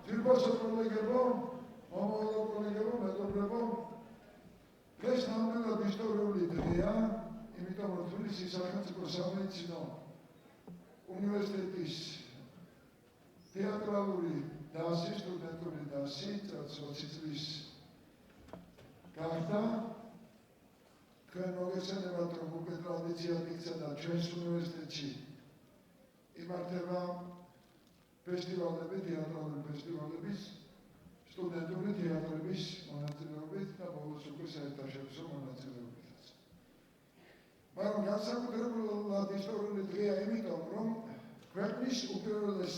Ძირბასო კოლეგებო, მომავალო კოლეგებო, მეგობრებო, დღეს ნამდვილად ისტორიული დღეა, იმიტომ რომ თბილისის სახელმწიფო სამედიცინო უნივერსიტეტის თეატრალური დასი, სტუდენტური დასი, 20 წლის გახდა. თქვენ მოგესალმებათ, რომ უკვე ტრადიციად იქცა და ჩვენს უნივერსიტეტში იმართება ფესტივალები, თეატრალური ფესტივალების, სტუდენტური თეატრების მონაწილეობით და ბოლოს უკვე საერთაშორისო მონაწილეობითაც. მაგრამ განსაკუთრებულად ისტორიული დღეა იმიტომ, რომ ქვეყნის უპირველეს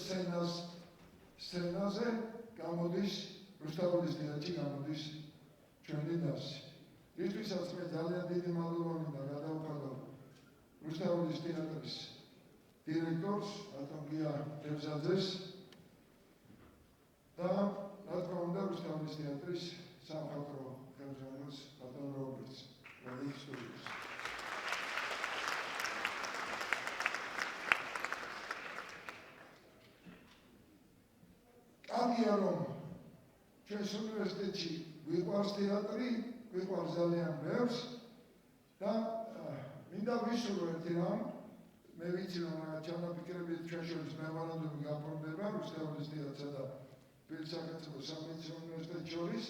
სცენაზე გამოდის, რუსთაველის თეატრში გამოდის ჩვენი დასი. ისთვისაც მე ძალიან დიდი მადლობა მინდა გადავხადო რუსთაველის თეატრის დირექტორს, ბატონ გია დევზაძეს და რა თქმა უნდა რუსთაველის თეატრის სამხატვრო ხელმძღვანელს, ბატონ რობერტს, რომელიც სტუდიას. კარგია, რომ ჩვენს უნივერსიტეტში გვიყვარს თეატრი, გვიყვარს ძალიან ბევრს და მინდა ვისურვო ერთი რამ. მე ვიცი, რომ ჩანაფიქრებით ჩვენ შორის მემორანდუმი გაფორმდება რუსთაველის თეატრსა და თბილისის სახელმწიფო სამედიცინო უნივერსიტეტს შორის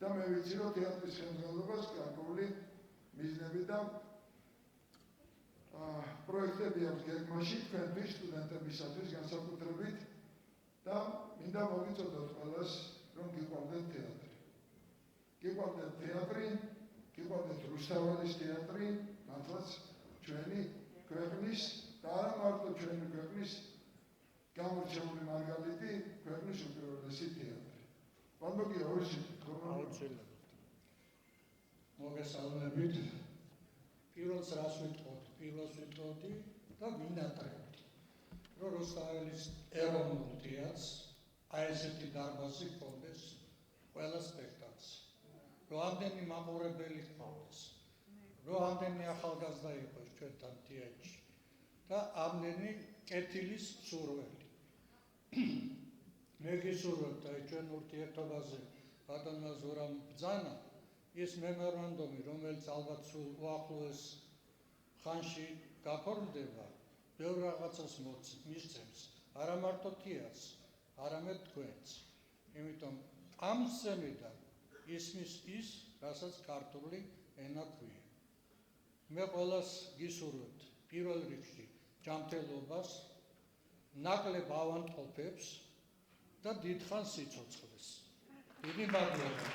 და მე ვიცი, რომ თეატრის ხელმძღვანელობას გარკვეული მიზნები და პროექტები აქვს გეგმაში თქვენთვის, სტუდენტებისათვის განსაკუთრებით და მინდა მოგიწოდოთ ყველას, რომ გიყვარდეთ თეატრი. გიყვარდეთ თეატრი, გიყვარდეთ რუსთაველის თეატრი, მართლაც ჩვენი ქვეყნის და არა მარტო ჩვენი ქვეყნის გამორჩეული მარგალიტი, ქვეყნის უპირველესი თეატრი. ბატონო გია, ორი აუცილებლად. მოგესალმებით. პირველს რას ვიტყოდი და ვინატრებთ, რომ რუსთაველის ეროვნულ თეატრს აი ესეთი დარბაზი ჰქონდეს ყველა სპექტაკლს. რომ ამდენი მაყურებელი ჰქონდეს, რომ ამდენი ახალგაზრდა იყოს ჩვენთან თეატრში და ამდენი კეთილის მსურველი. მე გისურვებთ აი ჩვენ ურთიერთობაზე ბატონმა ზურამ ბრძანა ის მემორანდუმი, რომელიც ალბათ სულ უახლოეს ხანში გაფორმდება, ბევრ რაღაცას მისცემს, არა მარტო თეატრს, არამედ თქვენს. იმიტომ ამ სცენიდან ისმის ის, რასაც ქართული ენა ქვია. მე ყველას გისურვებთ პირველ რიგში ჯანმრთელობას, ნაკლებ ავადმყოფებს და დიდხანს სიცოცხლეს. დიდი მადლობა.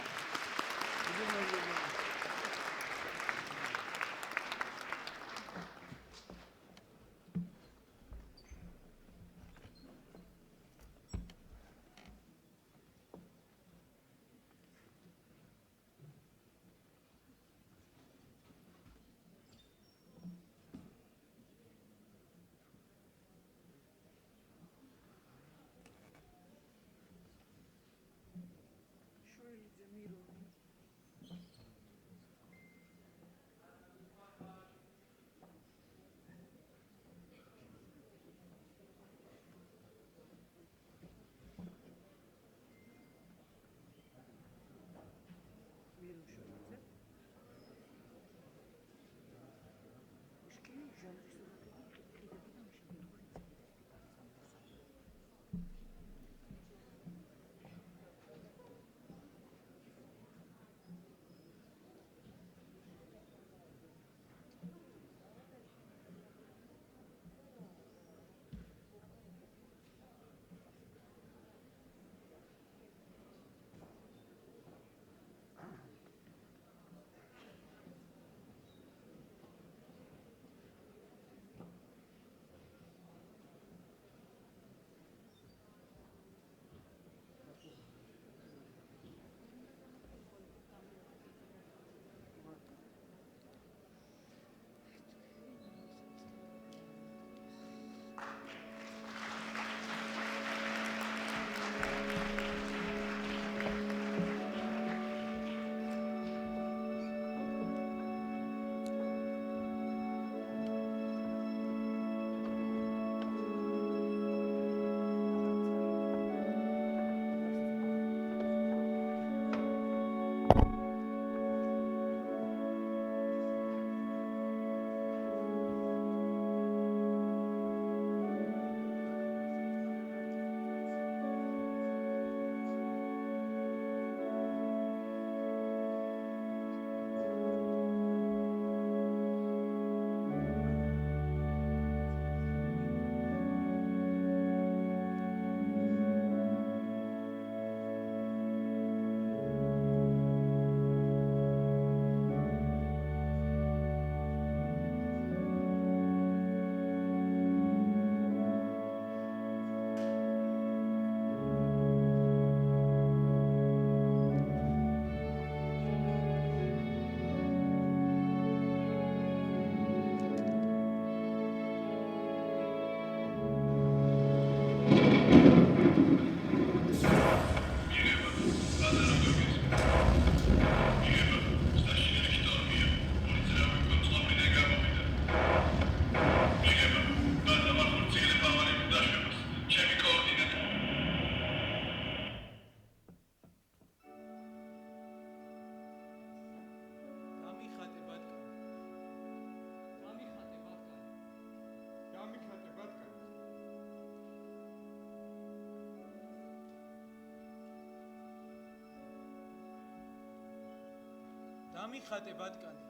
დამიხატე ბატკანი.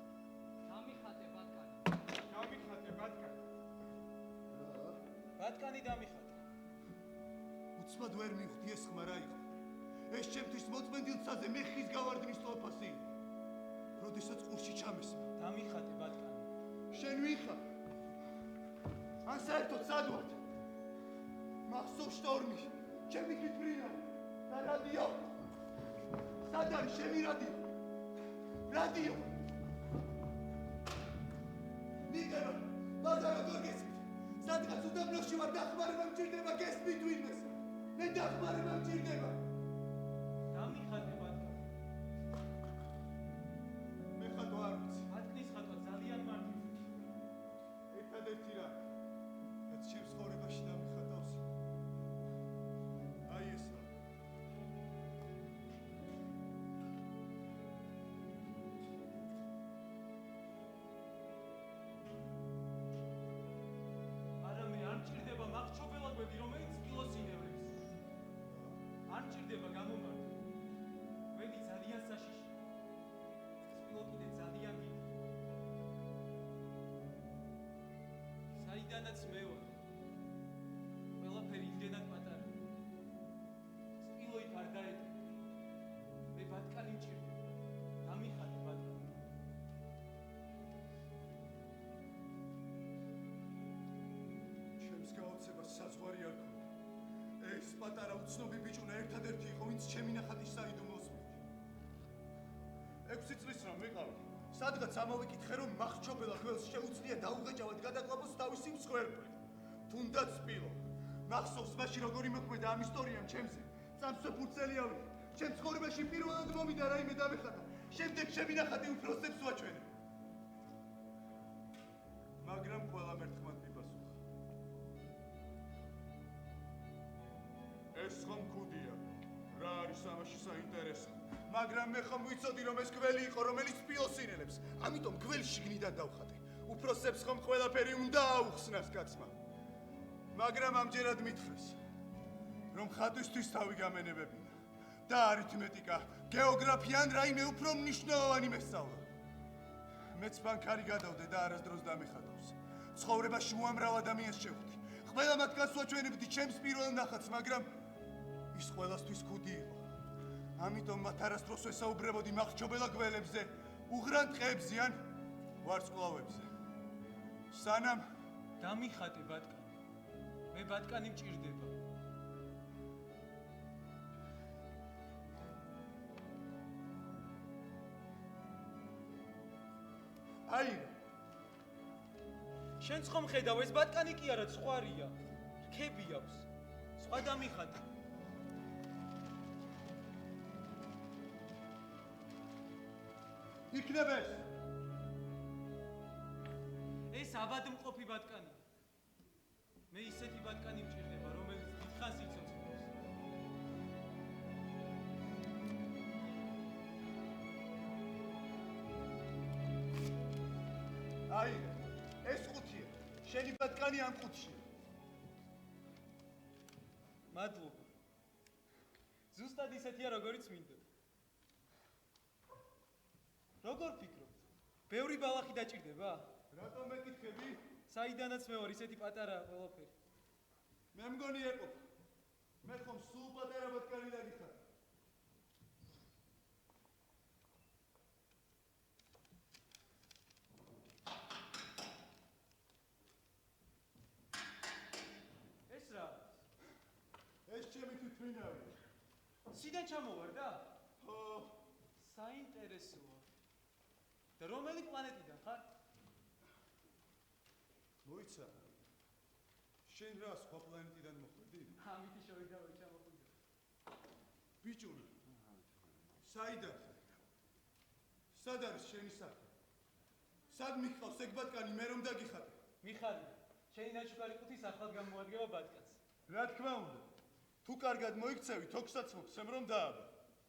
დამიხატე ბატკანი. დამიხატე ბატკანი. ბატკანი დამიხატე. უცბად ვერ მივხვდი ეს ხმა რა იყო. ეს ჩემთვის მოწმენდილცაზე მე ხის გავარდნის ტოლფასი. როდესაც ყურში ჩამესმა. დამიხატე ბატკანი. შენ ვიხარ? ან საერთოდ სად ვარ? მახსოვს შტორმი, ჩემი კითვრინა და რადიო. სად არის ჩემი რადიო? რადიო. მიგერო, ბაზარ როგორ გესმით? სადღაც უდაბნოში ვარ, დახმარება მჭირდება გესმით ვინმეს. მე დახმარება მჭირდება. დამიხატე ბატკანი. მე ხატო არ ვიცი. ბატკნის ხატვა ძალიან მარტივია. ერთადერთი რა, რაც ჩემს ცხოვრებაში დამიხატავს. აი ეს რა. მაგრამ მე არ მჭირდება მაყჩობელაგვები, რომელიც სპილოსინევლებს. არ მჭირდება გამომართვა. კვები ძალიან საშიში. სპილო კიდე ძალიან დიდი. საიდანაც მე ვარ. ყველაფერი იმდენად პატარა. სპილო იქ არ დაეტყვა. მე ბატკანი მჭირდება. დამიხატე ბატკანი. ჩემს გაოცებას საზღვარი არ ქონდა. ეს პატარა უცნობი ბიჭუნა ერთადერთი იყო, ვინც ჩემი ნახატის საიდუმლოს მივიდა. 6 წლის რომ ვიყავი, სადღაც ამოვიკითხე, რომ მახრჩობელა გველს შეუძლია დაუღეჭავად გადაკლაპოს თავისი მსხვერპლით. თუნდაც სპილო. მახსოვს მაშინ როგორი მოქმედა ამ ისტორიამ ჩემზე. წამსვეფურცელია ვიყავი. ჩემ ცხოვრებაში პირველად მომიდა რაიმე დამეხატა. შემდეგ ჩემი ნახატი უფროსებს ვაჩვენე. მაგრამ ყველამ ერთხმად მიპასუხა. ეს ხომ ქუდია. რა არის ამაში საინტერესო? მაგრამ მე ხომ ვიცოდი რომ ეს გველი იყო, რომელიც სპილოსინელებს. ამიტომ გველს შიგნიდან დავხატე. უფროსებს ხომ ყველაფერი უნდა აუხსნას კაცმა. მაგრამ ამჯერად მითხრეს, რომ ხატვისთვის თავი გამენებებინა და არითმეტიკა, გეოგრაფია ან რაიმე უფრო მნიშვნელოვანი მესწავლა. მეც ბანკარი გადავდე და არასდროს დამეხატავს. ცხოვრებაში უამრავ ადამიანს შევხვდი. ყველა მათგანს ვაჩვენებდი ჩემს პირველ ნახატს, მაგრამ ის ყველასთვის ქუდი იყო. ამიტომ მათ არასდროს ვესაუბრებოდი მახრჩობელა გველებზე, უღრან ტყეებზე ან ვარსკვლავებზე. სანამ დამიხატე ბატკანი. მე ბატკანი მჭირდება. აი, შენც ხომ ხედავ, ეს ბატკანი კი არა, ცხვარია. რქები აქვს. სხვა დამიხატე. იქნება ეს. ეს აბადმყოფი ბატკანია. მე ისეთი ბატკანი მჭირდება, რომელიც დიდხანს იცოცხლებს. აი, ეს ყუთია. შენი ბატკანი ამ ყუთშია. მადლობა. ზუსტად ისეთია, როგორიც მინდოდა. როგორ ფიქრობთ? ბევრი ბალახი დაჭირდება? რატომ მეკითხები? საიდანაც მე ვარ, ისეთი პატარაა ყველაფერი. მე მგონი ეყოფ. მე ხომ სულ პატარა ბატკანი დაგიხარ. ეს რა? ეს ჩემი თვითმფრინავია. სიდან ჩამოვარ და? ხო, საინტერესოა. და რომელი პლანეტიდან ხარ? მოიცა. შენ რა სხვა პლანეტიდან მოხვედი? ამითი შევიდავე ჩამოხვიდე. ბიჭუნა. საიდან ხარ? სად არის შენი სახე? სად მიყავს ეგ ბატკანი მე რომ დაგიხატე? მიხარია. შენი ნაჩუქარი ყუთის ახლად გამოადგება ბატკანს. რა თქმა უნდა. თუ კარგად მოიქცევი, თოქსაც მოგცემ რომ დააბა.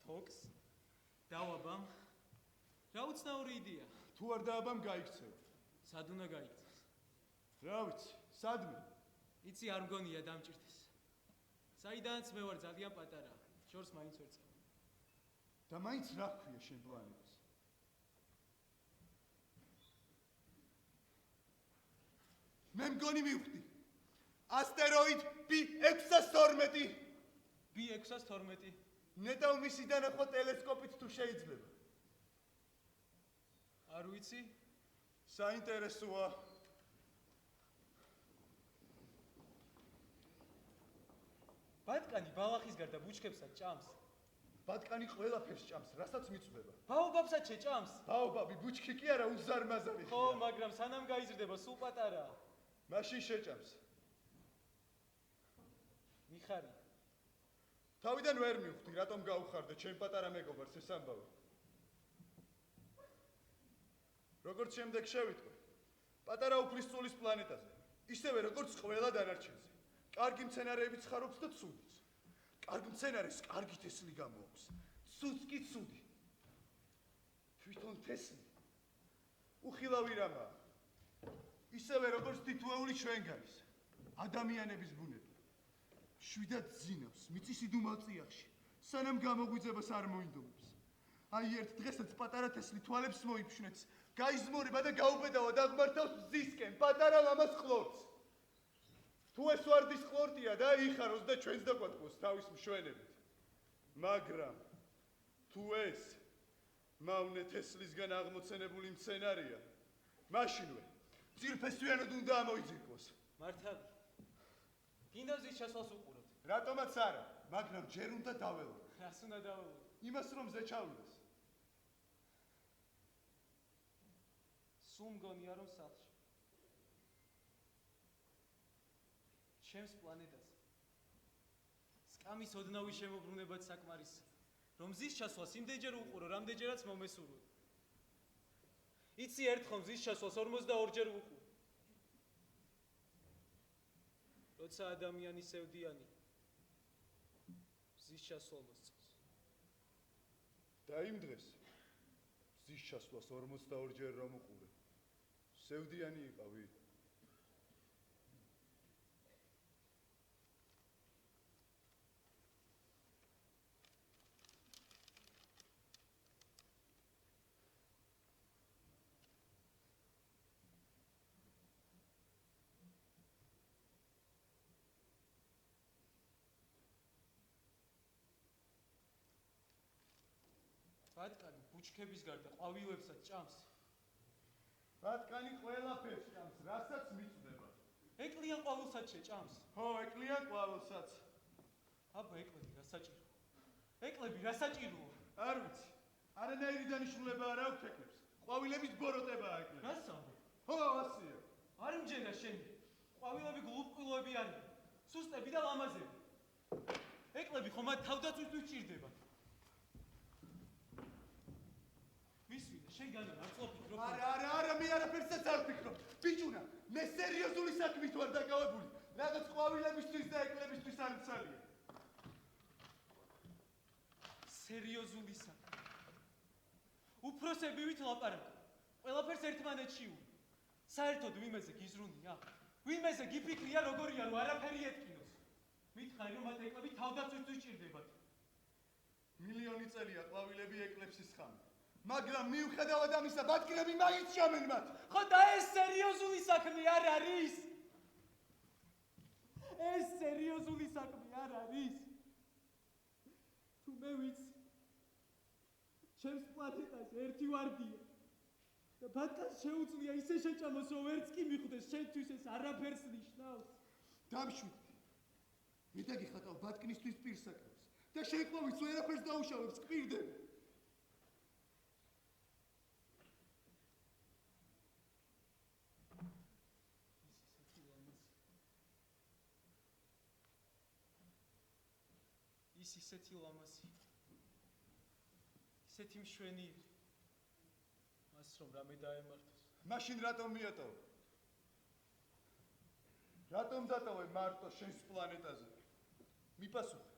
თოქს? დავაბამ. რა უცნაური იდეა. თუ არ დააბამ გაიქცევ. სად უნდა გაიქცეს? რა ვიცი, სადმე? იცი არ მგონია დამჭირდეს. საიდანაც მე ვარ ძალიან პატარა. შორს მაინც ვერ წავ. და მაინც რა ქვია შენ პლანეტას? მე მგონი მივხვდი. ასტეროიდ B612. B612. ნეტავ მისი დანახვა ტელესკოპით თუ შეიძლება. არ ვიცი. საინტერესოა. ბატკანი ბალახის გარდა ბუჩქებსაც ჭამს. ბატკანი ყველაფერს ჭამს, რასაც მიწვდება. ბაობაბსაც შეჭამს. ბაობაბი ბუჩქი კი არა, უზარმაზარი. ხო, მაგრამ სანამ გაიზრდება, სულ პატარაა. მაშინ შეჭამს. მიხარი. თავიდან ვერ მივხვდი, რატომ გაუხარდა ჩემ პატარა მეგობარს ეს ამბავი. როგორც შემდეგ შევიტყვი, პატარა უფლისწულის პლანეტაზე, ისევე როგორც ყველა დანარჩენზე. კარგი მცენარეებიც ხარობს და ცუდიც. კარგ მცენარეს კარგი თესლი გამოაქვს. ცუდს კი ცუდი. თვითონ თესლი უხილავი რამაა. ისევე როგორც თითოეული ჩვენგანის ადამიანების ბუნება. შვიდად ძინავს მიწის იდუმალწიახში, სანამ გამოგვიძებას არ მოინდომებს. აი ერთ დღესაც პატარა თესლი თვალებს მოიფშნებს, გაიზმორება და გაუბედავა დაღმართავს მზისკენ, პატარა ლამას ხლორტს. თუ ეს ვარდის ხლორტია და იხაროს და ჩვენს დაგვატყუოს თავის მშვენებით. მაგრამ თუ ეს მავნე თესლისგან აღმოცენებული მცენარეა, მაშინვე ძირფესვიანად უნდა ამოიძირკოს. მართალი. გინდა ზის ჩასვლას უყუროთ. რატომაც არა, მაგრამ ჯერ უნდა დაველო. რას უნდა დაველო? იმას რომ ზე ჩავიდეს. სულ მგონია რომ სახლში. ჩემს პლანეტაზე. სკამის ოდნავი შემოbrunებაც საკმარისია. რომ ზის ჩასვლას იმდენჯერ უყურო, რამდენჯერაც მომესურვო. იცი ერთხელ ზის ჩასვლას 42-ჯერ უყურო. როცა ადამიანი სევდიანი ზის ჩასვლა მოსწონს. და იმ დღეს ზის ჩასვლას 42-ჯერ რომ უყურე. სევდიანი იყავი. ბატკანი ბუჩქების გარდა ყვავილებსაც ჭამს. ბატკანი ყველაფერს ჭამს, რასაც მიწვდება. ეკლიან ყვავილსაც შეჭამს. ხო, ეკლიან ყვავილსაც. აბა ეკლები რა საჭირო? ეკლები რა საჭიროა? არ ვიცი. არანაირი დანიშნულება არ აქვს ეკლებს. ყვავილების ბოროტებაა ეკლები. რას ამბობ? ხო, ასია. არ იმჯერა შენი. ყვავილები გულუბრყვილოები არიან. სუსტები და ლამაზები. ეკლები ხომ მათ თავდაცვისთვის ჭირდებათ. მისვიდა, შენ განა არ ყოფილი რო. არა, მე არაფერსაც არ ვფიქრობ. ბიჭუნა, მე სერიოზული საქმით ვარ დაკავებული. რაღაც ყვავილებისთვის და ეკლebisთვის არ მცალია. სერიოზული საქმე. უფროსები ვით ლაპარაკობ. ყველაფერს ერთმანეთში უ. საერთოდ ვიმეზე გიზრუნია? ვიმეზე გიფიქრია როგორია რომ არაფერი ეთკინოს? მითხარი რომ მათ ეკლები თავდაცვისთვის ჭირდებათ. მილიონი წელია ყვავილები ეკლებს ისხამენ. მაგრამ მიუხედავად ამისა, ბატკნები მაინც ჭამენ მათ. ხო და ეს სერიოზული საქმე არ არის? ეს სერიოზული საქმე არ არის? თუ მე ვიცი ჩემს პლანეტაზე ერთი ვარდია და ბატკანს შეუძლია ისე შეჭამოს რომ ვერც კი მიხვდეს, შენთვის ეს არაფერს ნიშნავს. დამშვიდდი. მე დაგიხატავ ბატკნისთვის პირსაკრებს და შენ ყვავილს ვერაფერს დაუშავებს, კვირდები. ის ისეთი ლამაზი, ისეთი მშვენიერი, მას რომ რამე დაემართოს. მაშინ რატომ მიატოვე? რატომ დატოვე მარტო შენს პლანეტაზე? მიპასუხე.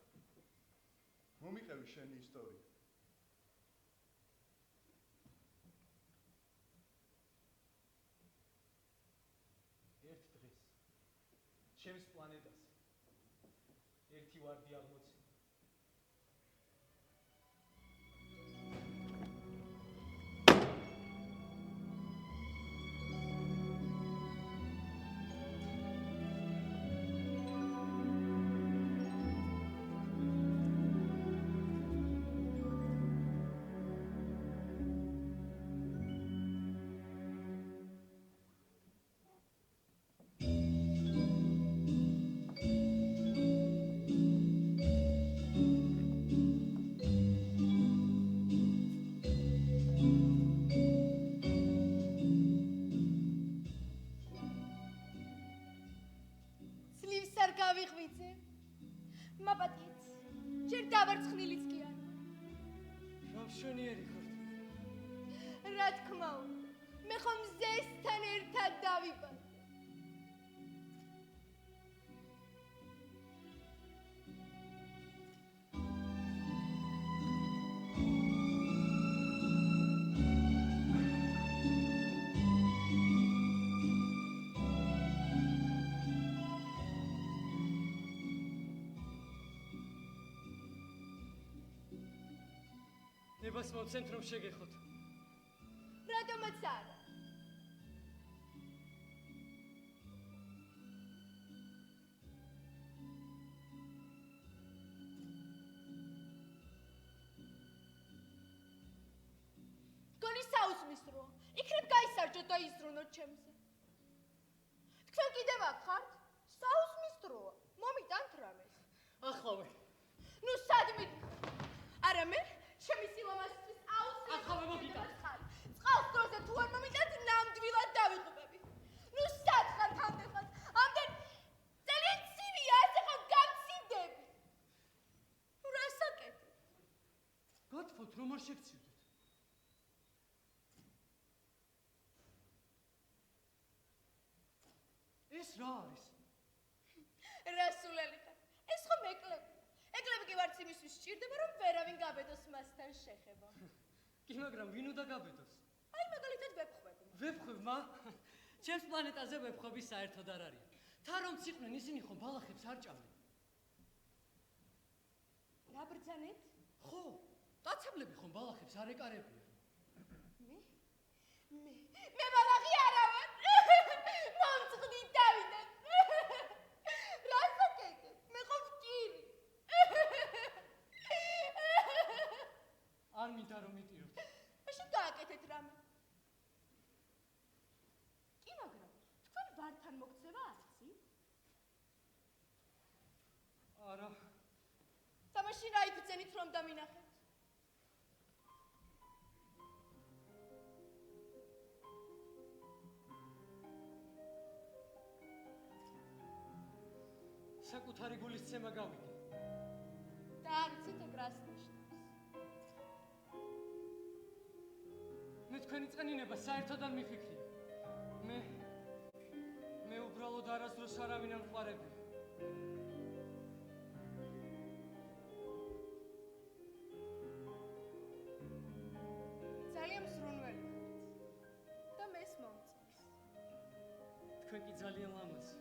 მომიყევი შენი ისტორია. ერთ დღეს ჩემს პლანეტაზე ერთი ვარდი აღმოცენდა. დავიღვიძე. მაპატიეთ. ჯერ დავარცხნილიც კი არა. რა მშვენიერი ხარ. რა თქმა უნდა. მე ხომ მზესთან ერთად დავიბადე. ნებას მოცემთ რომ შეგეხოთ. რატომაც არა. გონი საუზმის დრო. იქნებ გაისარჯოთ და იზრუნოთ ჩემზე. თქვენ კიდევ აქ ხართ? საუზმის დროა. მომიტანთ რამეს. ახლავე. ნუ სად მიდიხარ? არა მე? ჩემი სილამაზისთვის აუცილებლად ახლავე მოგიტან. წყალს დროზე თუ არ მომიტანთ, ნამდვილად დავიღუპები. ნუ სად ხართ ამდენხანს? ამდენ ძალიან ცივია, ასე ხომ გამცივდები. ნუ რას აკეთებ? გათხოვთ რომ არ შეგცივდეთ. ეს რა არის? რასულელი ხარ? ეს ხომ ეკლები. ეკლები კი ვარც იმისთვის სჭირდება, რომ ვერავინ გაბედოს მასთან შეხება. კი, მაგრამ ვინ უნდა გაბედოს? აი მაგალითად ვეფხვები. ვეფხვებმა? ჩემს პლანეტაზე ვეფხვები საერთოდ არ არიან. თა რომც იყვნენ, ისინი ხომ ბალახებს არ ჭამენ? რა ბრძანეთ? ხო, კაცებლები ხომ ბალახებს არ ეკარებიან? მე ბალახი არა ვარ. მომწყდით დავიდან. რას აკეთებ? მე ხომ ვკირი. არ მინდა რომ იტიროთ. მაშინ გააკეთეთ რამე. კი, მაგრამ თქვენ ვართან მოგწევა არცი? არა. და მაშინ რა იბრძენით რომ დამინახეთ? საკუთარი გულის ცემა გავიგე. და არცით ეგ რას ნიშნავს? მე თქვენი წყენინება საერთოდ არ მიფიქრია. მე უბრალოდ არასდროს არავინ არ მყარებია. ძალიან მსრუნველი ხართ. და მეს მომწონს. თქვენ კი ძალიან ლამაზი.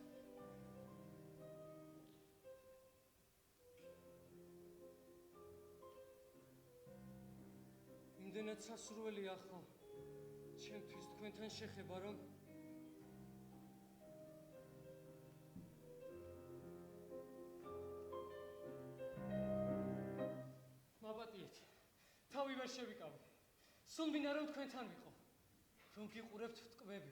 იმდენად სასურველი ახლა ჩემთვის თქვენთან შეხება, რომ მაპატიეთ, თავი ვერ შევიკავე. სულ მინდა რომ თქვენთან ვიყო, რომ გიყურებთ ტყვები.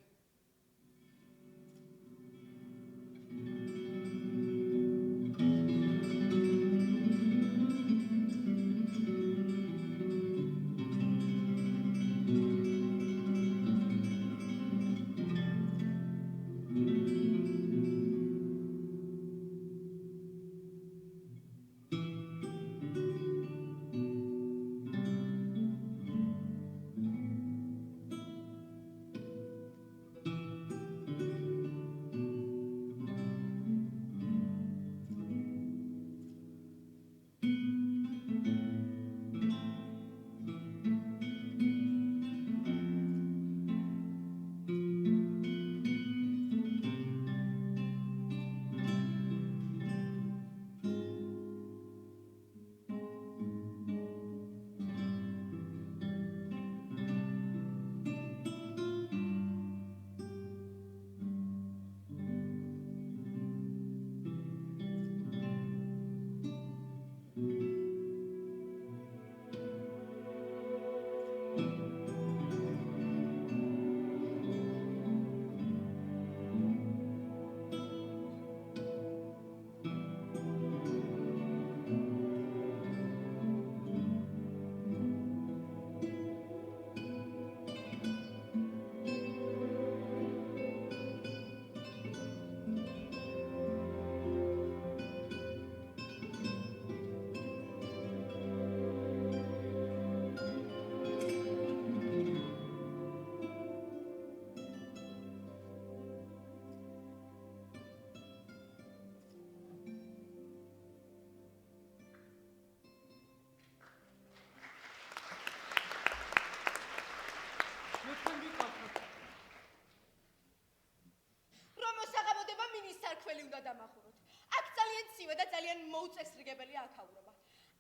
გადამახუროთ. აქ ძალიან ცივა და ძალიან მოუწესრიგებელია აქაურობა.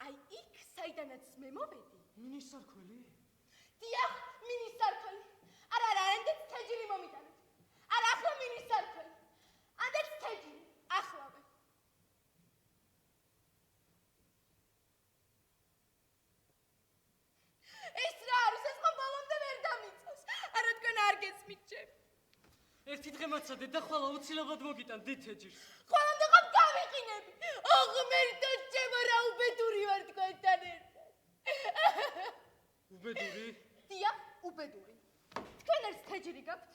აი იქ, საიდანაც მე მოვედი. მინისარქველი? დიახ, მინისარქველი. არა, ანდეც თეჯილი მომიტანეთ. არა, ახლა მინისარქველი. ანდეც თეჯილი, ახლავე. ეს რა არის? ეს ხომ ბოლომდე ვერ დამიწევს. არა, თქვენ არ გესმით ჩემი. ერთი დღე მაცადეთ და ხვალ აუცილებლად მოგიტან დიდ თეჯირს. ხვალამდე ხომ გავიყინები? ოღმერთო ჩემო, რა უბედური ვარ თქვენთან ერთად. უბედური? დიახ, უბედური. თქვენ ერთ თეჯირი გაქვთ?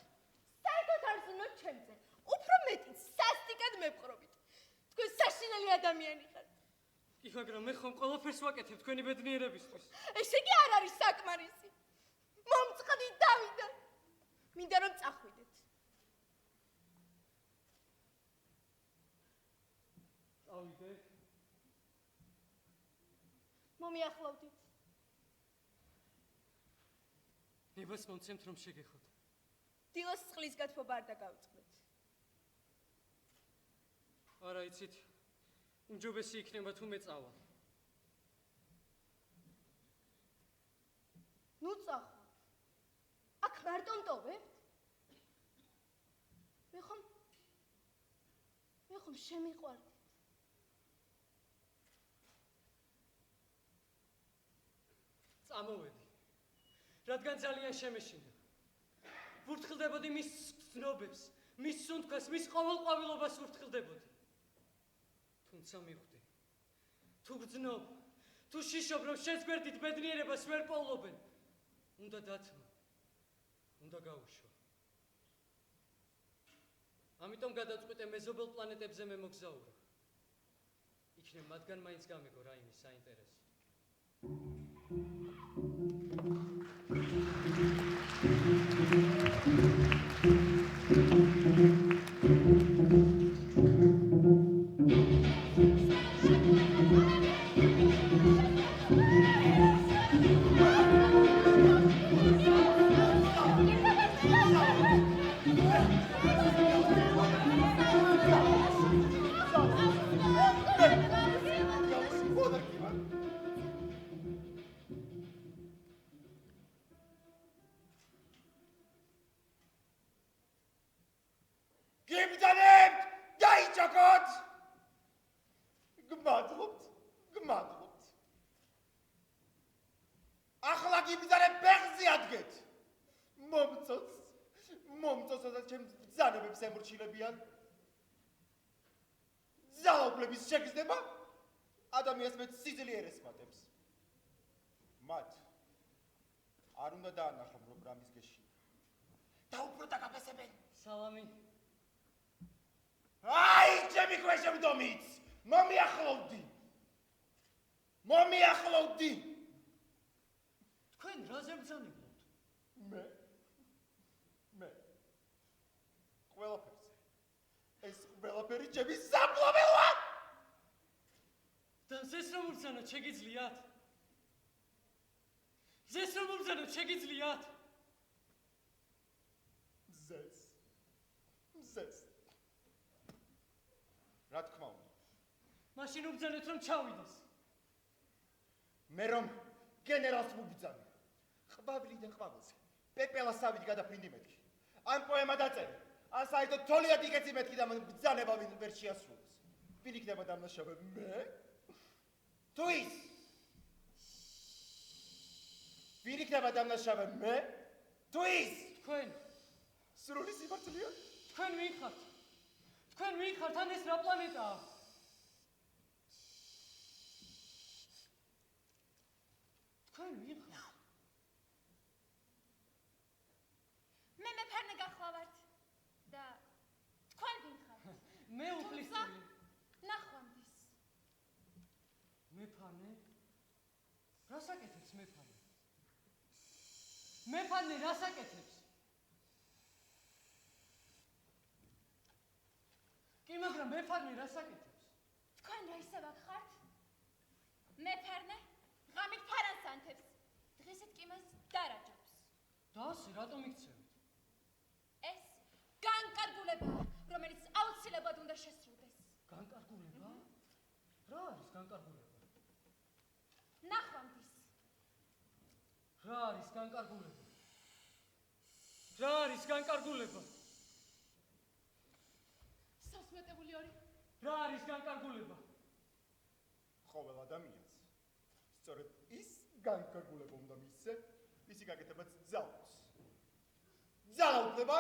საერთოდ არ ზნოთ ჩემზე. უფრო მეტიც სასტიკად მეპყრობით. თქვენ საშინელი ადამიანი ხართ. კი, მაგრამ მე ხომ ყველაფერს ვაკეთებ თქვენი ბედნიერებისთვის. ესე იგი არ არის საკმარისი. მომწყდით დავიდან. მინდა რომ წახვიდეთ. წავიდე. მომიახლოვდით. ნებას მომცემთ რომ შეგეხოთ. დილოს წყლის გათბობა არ დაგავიწყდეთ. არა იცით, უმჯობესი იქნება თუ მე წავალ. ნუ წახვა. აქ მარტო მტოვებთ? მე ხომ შემიყვარდით. წამოვედი. რადგან ძალიან შემეშინდა. ვურთხილდებოდი მის ცნობებს, მის სუნთქვას, მის ყოველყვავილობას ვურთხილდებოდი. თუმცა მივხვდი. თუ გრძნობ, თუ შიშობ, რომ შენს გვერდით ბედნიერებას ვერ პოვლობენ, უნდა დათმო, უნდა გაუშვა. ამიტომ გადაწყვიტე მეზობელ პლანეტებზე მე მოგზაურო. იქნებ მათგან მაინც გამიგო რაიმე საინტერესო. გიბძანებთ! დაიჭოკოთ! გმადლობთ. ახლა გიბძანებთ ბეღზე ადგეთ. მომწონს, სადაც ჩემს ბძანებებს ემორჩილებიან. ძალაუფლების შეგრძნება ადამიანს მეტ სიძლიერეს მატებს. მათ არ უნდა დაანახონ, რომ რამის გეშინია. და უფრო დაგაფესებენ. სალამი. აი, ჩემი ქვეშემდომიც! მომიახლოვდი! თქვენ რაზე ბრძანებთ? მე. ყველაფერზე. ეს ყველაფერი ჩემი საფლობელოა! და ზეს რომ ვბრძანოთ, შეგიძლიათ? ზეს რომ ვბრძანოთ, შეგიძლიათ? მზეს. რა თქმა უნდა. მაშინ ვბრძანეთ რომ ჩავიდეს. მე რომ გენერალს ვუბრძანე. ყვავილიდან ყვავილზე. პეპელასავით გადაფრინდი მეთქი. ან პოემა დაწერე. ან საერთოდ თოლიად იკეცი მეთქი და ბრძანება ვერ შეასრულოს. ვინ იქნება დამნაშავე? მე? თუ ის? ვინ იქნება დამნაშავე? მე? თუ ის? თქვენ სრული სიმართლეა? თქვენ ვინ ხართ? ან ეს რა პლანეტაა? თქვენ ვინ ხართ? მე მეფარნე გახლავართ და თქვენ ვინ ხართ? მე უფლისწული. ნახვამდის. მეფანე? რას აკეთებს მეფანე? მეფანე რას აკეთებს? კი, მაგრამ მეფანე რას აკეთებს? თქვენ რა ისევ აქ ხართ? მეფარნე ღამით ფარანს ანთებს. დღესით კი მას დარაჯობს. და ასე რატომ იქცევით? ეს განკარგულებაა, რომელიც აუცილებლად უნდა შესრულდეს. რა არის განკარგულება? ნახვამდის. რა არის განკარგულება? რა არის განკარგულება? სასმეტებული ორი. რა არის განკარგულება? ყოველ ადამიანს სწორედ ის განკარგულება უნდა მისცე, ისი გაკეთებაც ძალობს. ძალაუფლება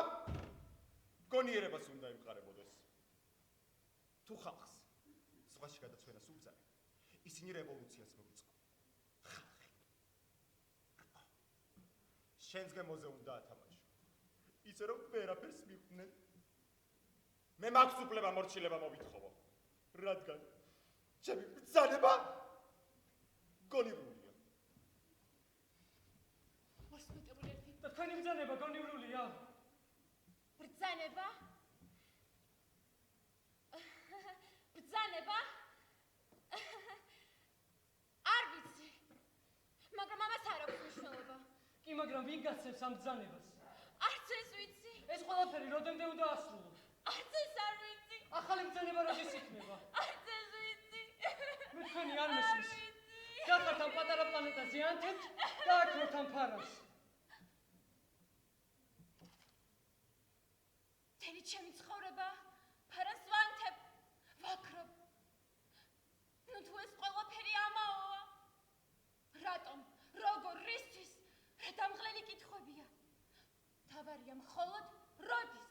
გონიერებას უნდა ემყარებოდეს. თუ ხალხს ზღვაში გადაცვენას უბრძაnen, ისინი რევოლუციას მოგიწყო. ხალხი. შენს გემოზე უნდა ათამაშო. ისე რომ ვერაფერს მიხვდნენ. მე მაქვს უფლება მორჩილება მოვითხოვო. რადგან ჩემი ბრძანება გონივრულია. მოსმეტებული ერთი. და თქვენი ბრძანება გონივრულია? ბრძანება? ბრძანება? არ ვიცი. მაგრამ ამას არ აქვს მნიშვნელობა. კი, მაგრამ ვინ გაცემს ამ ბრძანებას? არც ეს ვიცი. ეს ყველაფერი როდემდე უნდა ასრულო? არც ეს არ ვიცი. ახალი ბრძანება როდის იქნება? არც ეს ვიცი. მე თქვენი არ მესმის. გახართ ამ პატარა პლანეტაზე ანთებთ და აქ ამ ფარას. მთელი ჩემი ცხოვრება ფარას ვანთებ, ვაქრობ. ნუ თუ ეს ყველაფერი ამაოა. რატომ? როგორ? რისთვის? რა დამღლელი კითხვებია. თავარია მხოლოდ როდის?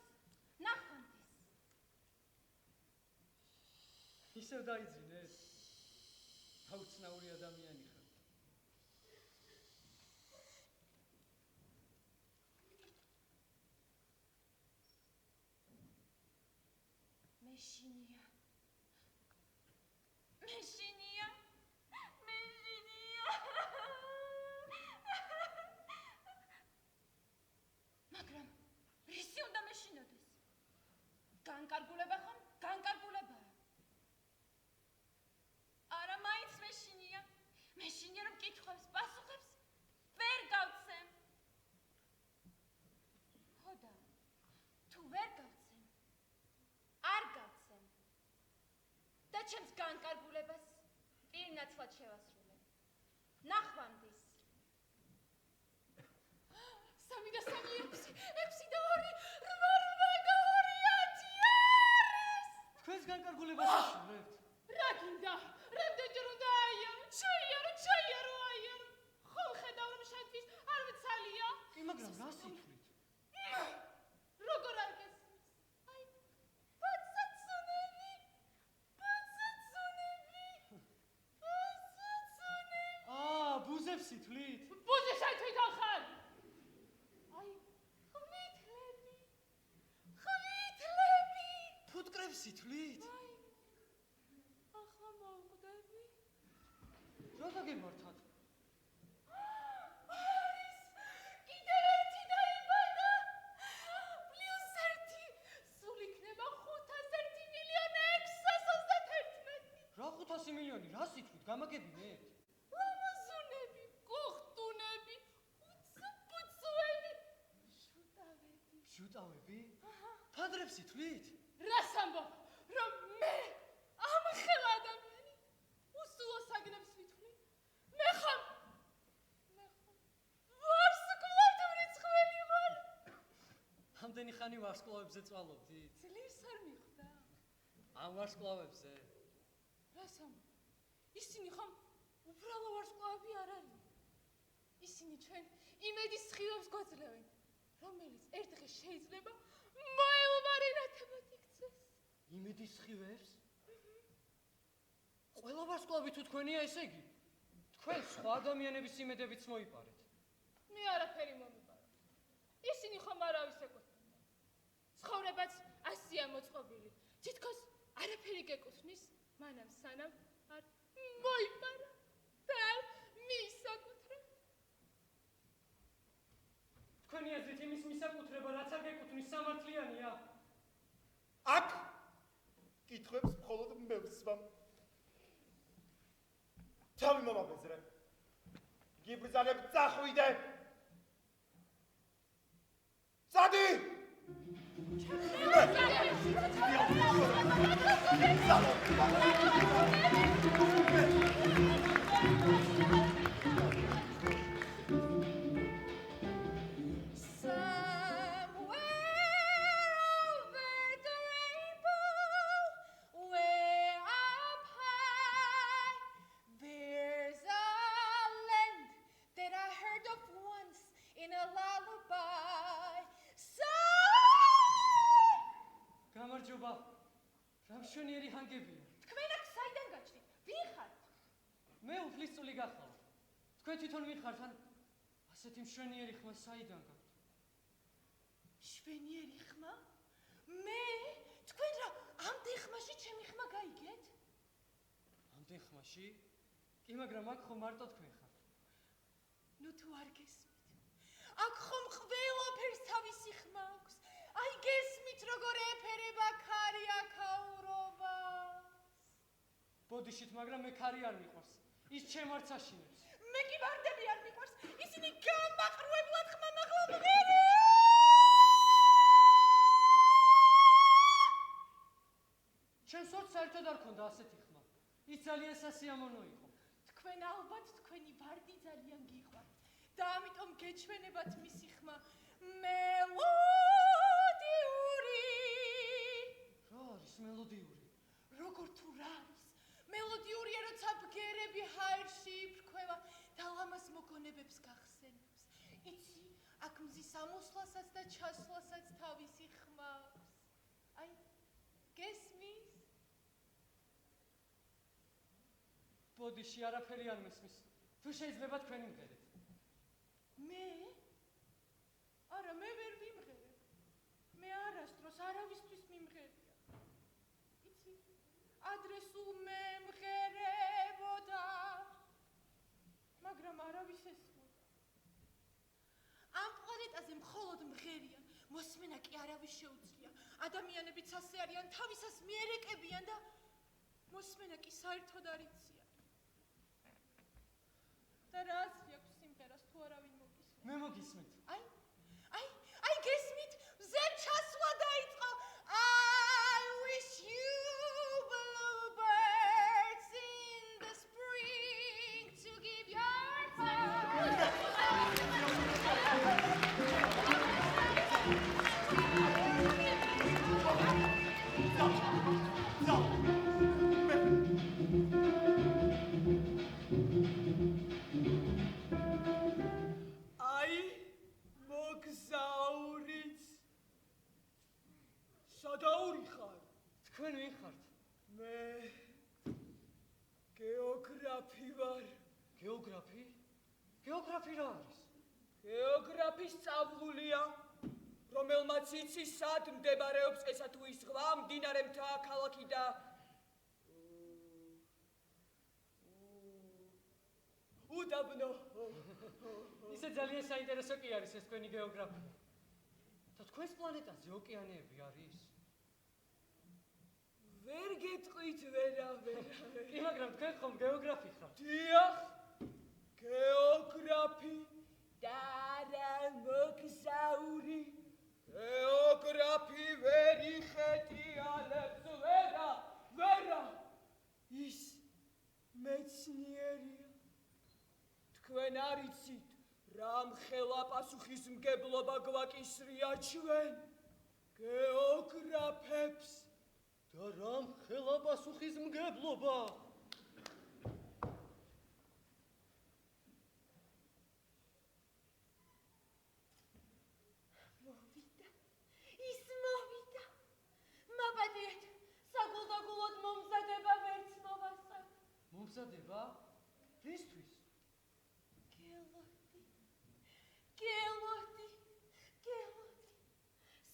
ნახვამდის. ისევ დაიძინეთ? დაუცნაური ადამიანი ხარ. მეშინია. მეშინია. მეშინია. მაგრამ რისი უნდა მეშინოდეს? განკარგულება ხომ? განკარგულებაა. არა, მაინც მეშინია. მეშინია რომ კითხვებს, პასუხებს ვერ გავცემ. ხოდა, თუ ვერ გავცემ, არ გავცემ. და ჩემს განკარგულებას პირნაცვლად შევასრულებ. ნახვამდის. 3 და 3 6 6 და 2 8 და 2 10 არის. თქვენს განკარგულებას აშულებთ? რა გინდა? რამდენჯერ უნდა აიარო? ჩაიარო, აიარო. ხომ ხედავ რომ შენთვის არ ვცალია? კი, მაგრამ რა სიტყვით? როგორ არ გესმის? აი, ბაცაცუნები. ბუზებს ითვლით? ბუზი შენ თვითონ ხარ. აი, ხვითლები. ფუტკრებს ითვლით? აი, ახლა მოვკვდები. რა დაგემართათ? არის კიდევ ერთი დაიბადა. +1 სულ იქნება 501,631. რა 500 მილიონი? რა სიტყვით? გამაგებინეთ? ლამაზუნები, კუხტუნები, უცბუცუები, შუტავები. შუტავები? ფადრებს ითვლით? რას ამბობ, რომ მე ამხელა ადამიანი უსულო საგნებს ვითვლი? მე ხომ ვარსკვლავთ მრიცხველი ვარ. ამდენი ხანი ვარსკვლავებზე წვალობდით? ძლივს არ მიხვდა. ამ ვარსკვლავებზე? რას ამბობ? ისინი ხომ უბრალო ვარსკვლავები არ არიან. ისინი ჩვენ იმედის სხივებს გვაძლევენ, რომელიც ერთ დღეს შეიძლება მოელვარენათებად იქცეს. იმედის სხივებს? ყველა ვარსკვლავი თუ თქვენია, ესე იგი? თქვენ სხვა ადამიანების იმედებიც მოიპარეთ. მე არაფერი მომიპარა. ისინი ხომ არავის ეკუთვნიან. ცხოვრებაც ასია მოწყობილი. თითქოს არაფერი გეკუთვნის, მანამ სანამ არ მოიპარა და არ მისაკუთრა. თქვენი აზრით იმის მისაკუთრება, რაც არ გეკუთვნის, სამართლიანია? აქ კითხვებს მხოლოდ მე ვსვამ. თავი მომაბეზრე. გიბრძანებ წახვიდე. წადი! გამარჯობა. რა მშვენიერი ჰანგებია. თქვენ აქ საიდან გაჩნდით? ვინ ხართ? მე უფლისწული გახვალ. თქვენ თვითონ ვინ ხართ? ან ასეთი მშვენიერი ხმა საიდან გაქვთ? შვენიერი ხმა? მე? თქვენ რა ამდენ ხმაში ჩემი ხმა გაიგეთ? ამდენ ხმაში? კი, მაგრამ აქ ხომ მარტო თქვენ ხართ. ნუ თუ არ გესმით. აქ ხომ ყველაფერს თავისი ხმა აქვს. აი გესმით როგორ ეფერება ქარი აქაურობას. ბოდიშით, მაგრამ მე ქარი არ მიყვარს. ის ჩემ არც აშინებს. მე კი ვარდები არ მიყვარს. ისინი გამაყრუებლად ხმამაღლა მღერია. ჩემს ოც საერთოდ არ ქონდა ასეთი ხმა. ის ძალიან სასიამოვნო იყო. თქვენ ალბათ თქვენი ვარდი ძალიან გიყვართ და ამიტომ გეჩვენებათ მისი ხმა მელოდიური. რა არის მელოდიური? როგორ თუ რა არის? მელოდიურია, როცა ბგერები ჰაერში იფრქვევა და ლამაზ მოგონებებს გახსენებს. იცი, აქ მზის ამოსვლასაც და ჩასვლასაც თავისი ხმა აქვს. აი, გესმის? ბოდიში არაფერი არ მესმის. თუ შეიძლება თქვენი მღერეთ. მე? არა, მე ვერ ვიმღერებ. მე არასდროს არავისთვის მიმღერია. იცი, ადრე სულ მე მღერებოდა, მაგრამ არავის ესმოდა. ამ პლანეტაზე მხოლოდ მღერიან, მოსმენა კი არავის შეუძლია. ადამიანებიც ასე არიან, თავისას მიერეკებიან და მოსმენა კი საერთოდ არ იციან. და რა აზრი აქვს სიმღერას თუ არავინ მოგისმენთ? მე მოგისმენთ. აი გესმით, მზემ ჩასვლა დაიწყო. I wish you bluebirds in the spring to give your აი მოგზაურიც სადაური ხარ? თქვენ ვინ ხართ? მე გეოგრაფი ვარ. გეოგრაფი? გეოგრაფი რა არის? გეოგრაფი სწავლულია, რომელმაც იცის სად მდებარეობს ესა თუ ის ზღვა, მდინარე, მთა, ქალაქი და უდაბნო. ისე ძალიან საინტერესო კი არის ეს თქვენი გეოგრაფია. და თქვენს პლანეტაზე ოკეანეები არის? ვერ გეტყვით ვერავერ. კი, მაგრამ თქვენ ხომ გეოგრაფი ხართ? დიახ, გეოგრაფი და რა მოგზაური. გეოგრაფი ვერ იხეტიალებს, ვერა. ის მეცნიერია. თქვენ არ იცით, რამ ხელა პასუხისმგებლობა გვაკისრია ჩვენ, გეოგრაფებს. და რამ ხელა პასუხისმგებლობა? მოვიდა. მაპატიეთ, საგულდაგულოდ მომზადება ვერც მოვასწარ. მომზადება? რისთვის? გელოდი.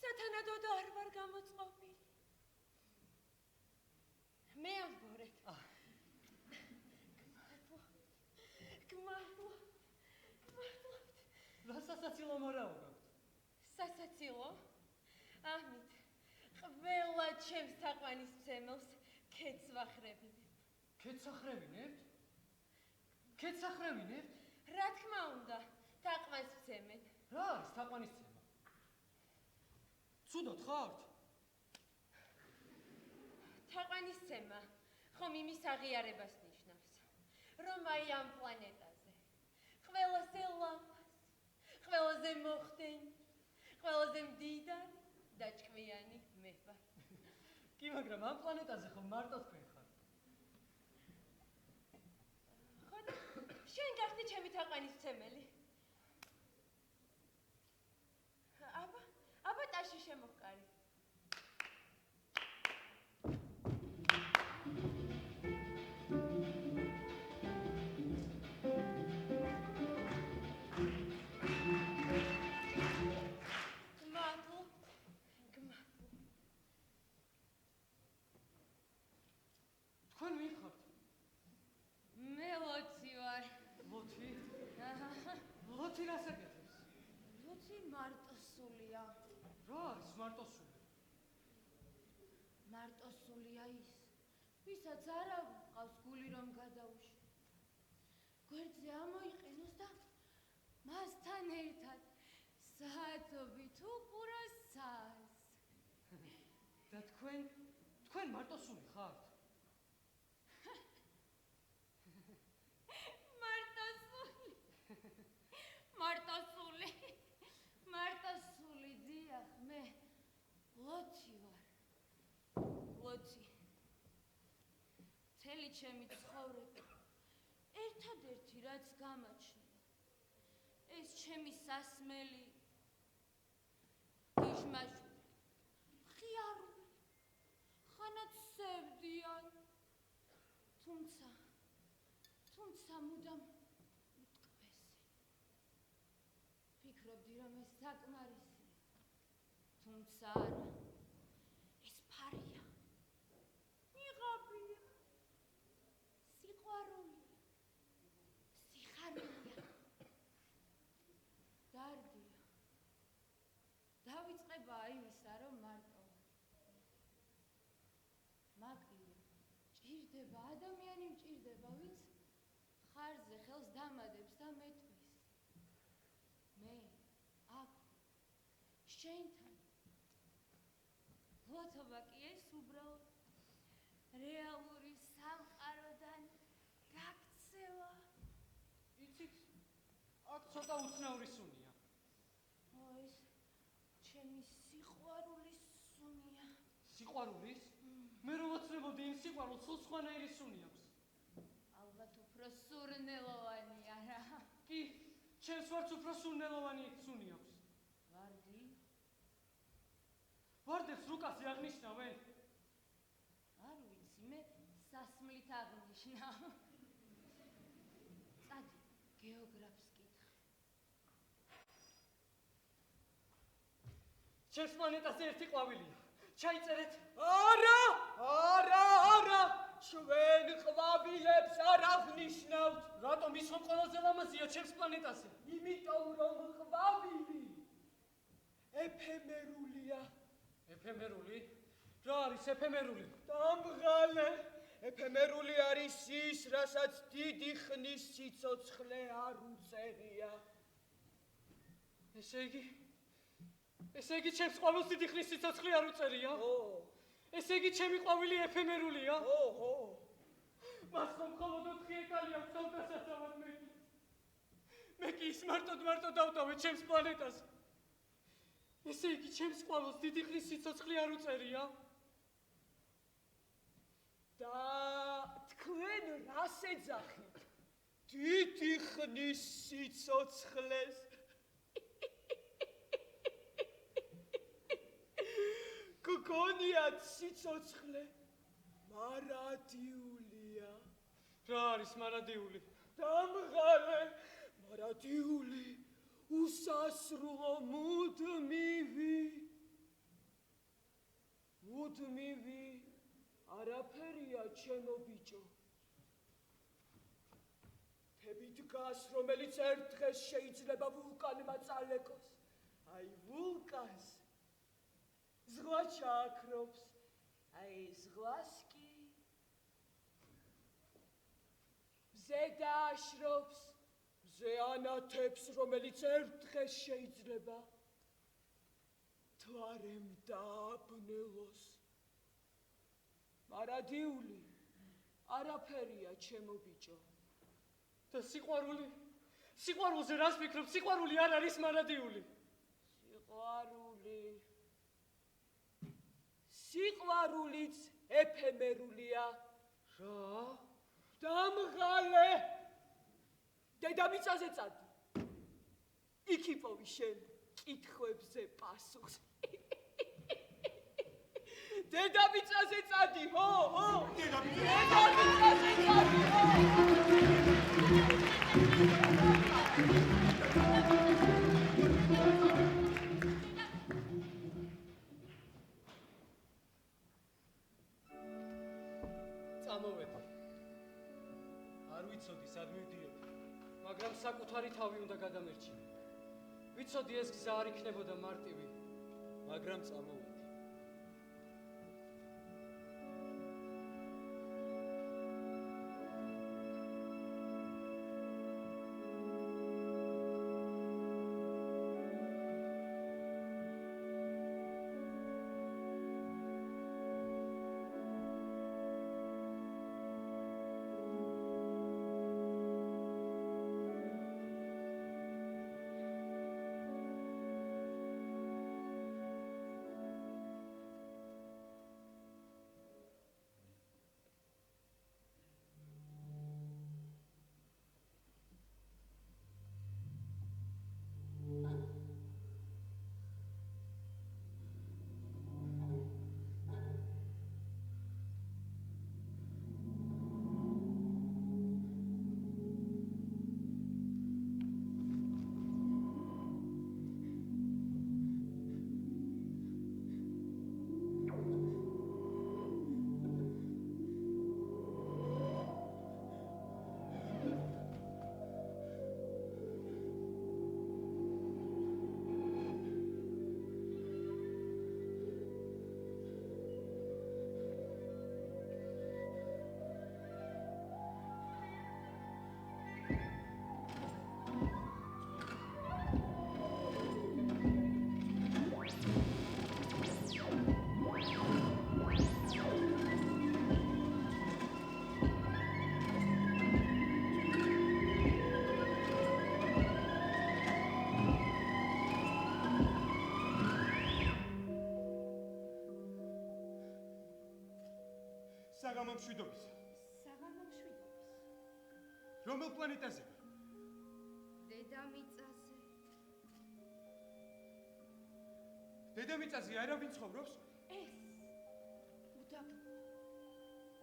სათანადოდ არ ვარ გამოწყობილი. მე ამბორეთ. გმადლობთ. რა სასაცილო მორაო გაქვთ? სასაცილო? ამით, ყველა ჩემს თაყვანისმცემელს ქედს ვახრევინებ. ქედსახრევინებთ? ქედსახრევინებთ? რა თქმა უნდა, თაყვანისმცემენ. რა არის თაყვანისცემა? ცუდად ხართ? თაყვანისცემა ხომ იმის აღიარებას ნიშნავს, რომ აი ამ პლანეტაზე ყველაზე ლამაზ, ყველაზე მოხდენი, ყველაზე მდიდარი და ჭკვიანი მე ვარ. კი, მაგრამ ამ პლანეტაზე ხომ მარტო თქვენ ხართ? ხო და შენ გახდი ჩემი თაყვანისცემელი. აბა ტაში შემოჰყარი. თქვენ ვინ ხართ? მე ლოცი ვარ. ლოცი? ლოცი რას აკეთებს? ლოცი მარტოსულია. რა არის მარტოსული? მარტოსულია ის, ვისაც არ აღვყავს გული რომ გადაუშვა. გვერდზე ამოიყენოს და მასთან ერთად საათობით უყუროს ცას. და თქვენ მარტოსული ხართ? მარტოსული დიახ, მე ლოცი ვარ. ლოცი. მთელი ჩემი ცხოვრება ერთადერთი რაც გამაჩნია, ეს ჩემი სასმელი გიჟმაშვილი, მხიარული, ხანაც სევდიან, თუმცა მუდამ ფიქრობდი, რომ ეს საკმარისია, თუმცა არა, ეს ფარია, მიღაბია, სიყვარულია, სიხარულია, დარდია, დავიწყება იმისა, რომ მარტო ვარ. მაკლია, ჭირდება, ადამიანი მჭირდება, ვინც ხარზე ხელს დამადებს და მეტყვის. მე აქ შენთან ლოცობა კი ეს უბრალოდ რეალური სამყაროდან გაქცევა. იცით, აქ ცოტა უცნაური სუნია. ეს ჩემი სიყვარულის სუნია. სიყვარულის? მე რომ ოცნებოდი იმ სიყვარულს, სულ სხვანაირი სუნი აქვს. ალბათ უფრო სურნელოვანია რა. კი, ჩემს ვარც უფრო სურნელოვანი სუნი აქვს. ვარდი? ვარდებს რუკაზე აღნიშნავენ? არ ვიცი, მე სასმლით აღნიშნავ. წადი, გეოგრაფს კითხე. ჩემს პლანეტაზე ერთი ყვავილია. ჩაიწერეთ? არა! ჩვენ ყვავილებს არ აღნიშნავთ. რატომ ის ხომ ყველაზე ლამაზია ჩემს პლანეტაზე? იმიტომ რომ ყვავილი ეფემერულია. ეფემერული? რა არის ეფემერული? დამღალე. ეფემერული არის ის, რასაც დიდი ხნის სიცოცხლე არ უწერია. ესე იგი ჩემს ყვავილს დიდი ხნის სიცოცხლე არ უწერია? ო. ესე იგი ჩემი ყვავილი ეფემერულია? ო. მას ხომ მხოლოდ 4 ეკალი აქვს თავდასაცავად მე კი ის მარტო დავტოვე ჩემს პლანეტაზე. ესე იგი ჩემს ყვავილს დიდი ხნის სიცოცხლე არ უწერია? და თქვენ რას ეძახით? დიდი ხნის სიცოცხლეს. გგონიათ სიცოცხლე მარადიულია. რა არის მარადიული? დამღალე, მარადიული, უსასრულო მუდმივი, არაფერია ჩემო ბიჭო. თები დგას, რომელიც ერთ დღეს შეიძლება ვულკანმა წალეკოს. აი ვულკანს ზღვა ჩააქრობს, აი ზღვას კი მზე დააშრობს, მზე ანათებს, რომელიც ერთ დღეს შეიძლება თვარემ დააბნელოს. მარადიული არაფერია ჩემო ბიჭო. და სიყვარული? სიყვარულზე რას ფიქრობ? სიყვარული არ არის მარადიული. სიყვარულიც ეფემერულია. რა? დამღალე. დედამიწაზე წადი. იქ იპოვი შენ კითხვებზე პასუხს. დედამიწაზე წადი, ხო? დედამიწაზე წადი, ხო? წამოვედი. არ ვიცოდი სად მივდიოდი, მაგრამ საკუთარი თავი უნდა გადამერჩინო. ვიცოდი ეს გზა არ იქნებოდა მარტივი, მაგრამ წამოვედი. საგამომშვიდობის. რომელ პლანეტაზე? დედამიწაზე. დედამიწაზე არავინ ცხოვრობს? ეს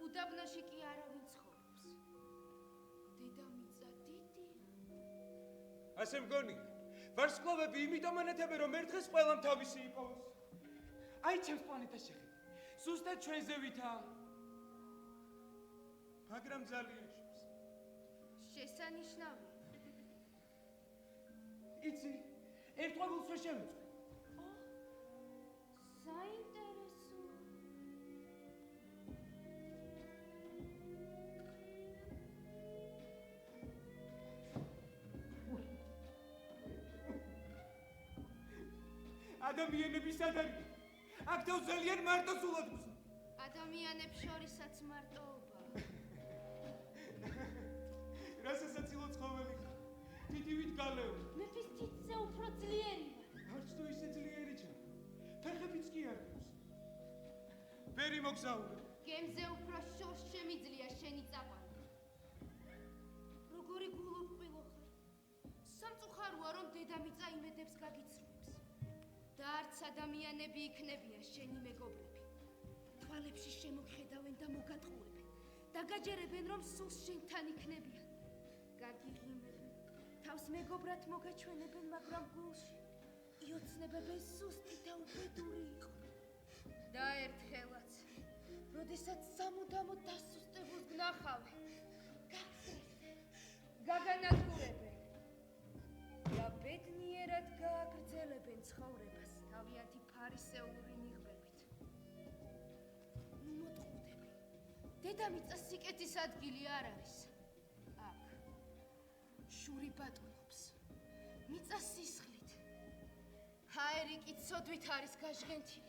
უდაბნოში კი არავინ ცხოვრობს. დედამიწა დიდია. ასე მგონია. ვარსკვლავები იმიტომ ანათებენ, რომ ერთ დღეს ყველამ თავისი იპოვოს. აი ჩემს პლანეტას შეხედე. ზუსტად ჩვენზე ვითაა. მაგრამ ძალიან შვებს. შესანიშნავია. იცი, ერთყვებულს ვერ შევეწყვი. საინტერესო. ადამიანები სად არიან? აქ თავს ძალიან მარტო სულად გზა. ადამიანებს შორისაც მარტოობა. რასასაცილო ცხოველი ხარ? თითივით გალეო. მეფის თითზე უფრო ძლიერი ვარ. არც თუ ისე ძლიერი ჩა. ფეხებიც კი არ გავს. ვერი მოგზაურე. გემზე უფრო შორს შემიძლია შენი წაყვანა. როგორი გულობყილო ხარ. სამწუხაროა, რომ დედამიწა იმედებს გაგიცრუებს. და არც ადამიანები იქნებიან შენი მეგობრები. თვალებში შემოგხედავენ და მოგატყუებენ. დაგაჯერებენ, რომ სულ შენთან იქნებიან. გაგიღიმებენ. თავს მეგობრად მოგაჩვენებენ, მაგრამ გულში იოცნებებენ სუსტი და უბედური იყო. და ერთხელაც, როდესაც სამუდამოდ დასუსტებულს გნახავენ, გაგზრებენ, გაგანადგურებენ და ბედნიერად გააგრძელებენ ცხოვრებას თავიანთი ფარისეულური ნიღბებით. ნუ მოტყუდები. დედამიწა სიკეთის ადგილი არ არის. აქ შური ბატონობს. მიწა სისხლით. ჰაერი კი ცოდვით არის გაჟღენთილი.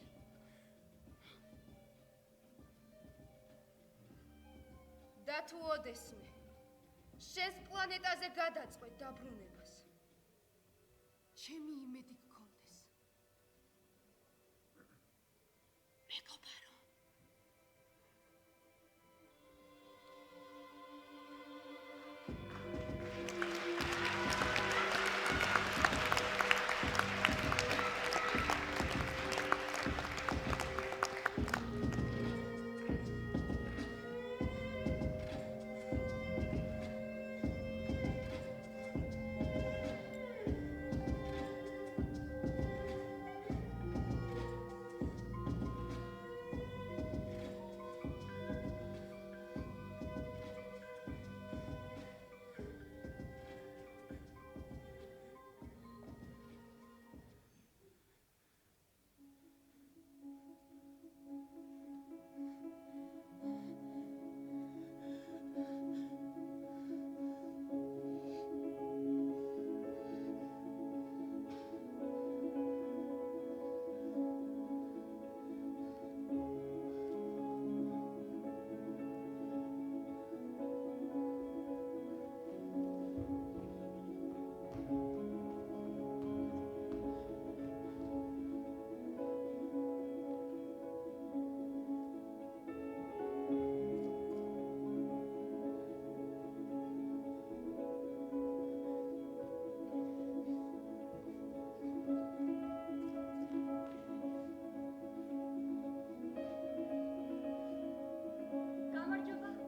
და თუ ოდესმე შენს პლანეტაზე გადაწყვეტ დაბრუნებას, ჩემი იმედი გქონდეს. მეგობარო.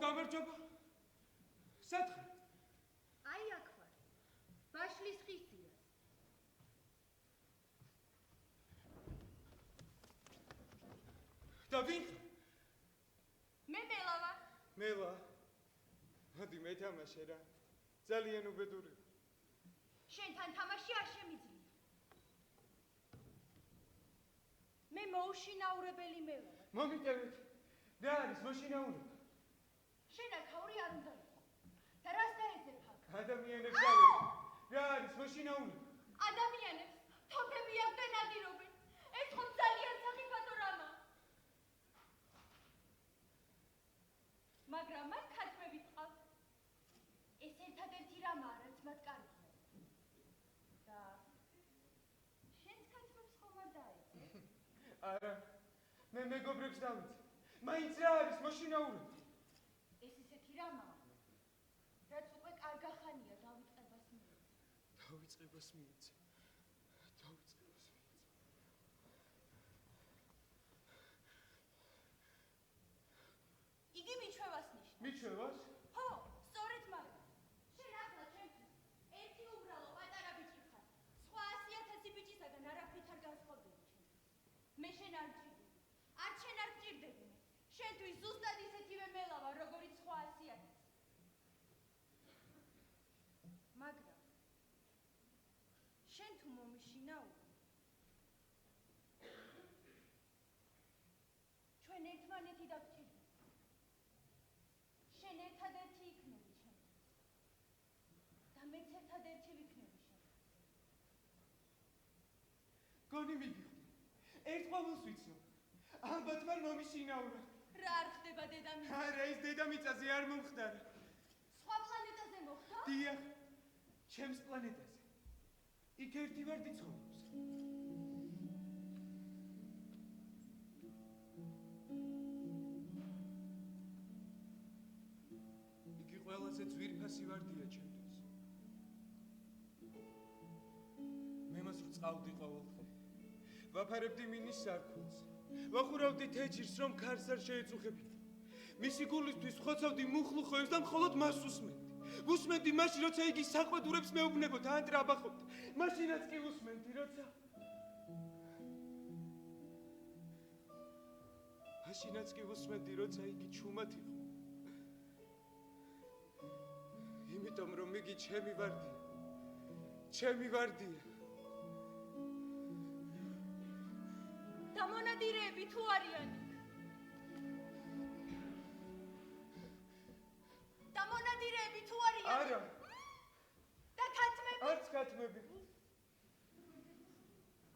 გამარჯობა. სათხე? აი აქ ვარ. ბაშლის ხისია. და ვინ? მე მელა ვარ. მელა. მოდი მეთამაშე რა. ძალიან უბედური. შენთან თამაში არ შემიძლია. მე მოუშინაურებელი მელა ვარ. მომიტევით. რა არის მოშინაურება? შენ აქაური არ უნდა იყო. და რას დაეძებ აქ? ადამიანებს გავეცი. რა არის მოშინაურება? ადამიანებს თოფები აქ დანადირობენ. ეს ხომ ძალიან სახიფათო რამაა. მაგრამ მათ ქართველი ყავს. ეს ერთადერთი რამაა, რაც მათ კარგია. და შენს ქართველს ხომ არ დაეძებ? არა. მე მეგობრებს დავიცი. მაინც რა არის მოშინაურება? ეს ისეთი რამაა, რაც უკვე კარგახანია დავიწყებას მიეცა. დავიწყებას მიეცა. იგი მიჩვევას ნიშნავს. მიჩვევას? ხო, სწორედ მაგას. შენ ახლა ჩემთვის ერთი უბრალო პატარა ბიჭი ხარ. სხვა 100,000 ბიჭისაგან არაფრით არ განსხვავდები ჩემთვის. მე შენ არ მჭირდები. არც შენ არ მჭირდები მე. შენთვის ზუსტად ისეთივე მელა ვარ, როგორიც სხვა 100,000. მაგრამ შენ თუ მომიშინაური, ჩვენ ერთმანეთი დავჭირდებით. შენ ერთადერთი იქნები ჩემთვის და მეც ერთადერთი ვიქნები შენთვის. გონი მიგიხდი. ერთყოლოს ვიცნობ. ალბათ მან მომიშინაურა. რა არ ხდება დედამიწაზე? არა, ის დედამიწაზე არ მომხდარა. სხვა პლანეტაზე მოხდა? დიახ, ჩემს პლანეტაზე. იქ ერთი ვარდი ცხოვრობს. იგი ყველაზე ძვირფასი ვარდია ჩემთვის. მე მას ვწავდი ყოველდღე. ვაფარებდი მინის სარქულს. ვახურავდი თეჯირს, რომ ქარს არ შეეწუხებინა. მისი გულისთვის ხოცავდი მუხლუხოებს და მხოლოდ მას უსმენდი. ვუსმენდი მაშინ, როცა იგი საყვედურებს მეუბნებოდა, ან ტრაბახობდა. მაშინაც კი ვუსმენდი, როცა იგი ჩუმად იყო. იმიტომ, რომ იგი ჩემი ვარდია. ჩემი ვარდია. დამონადირეები თუ არიან? დამონადირეები თუ არიან? არა. და ქათმები? არც ქათმები.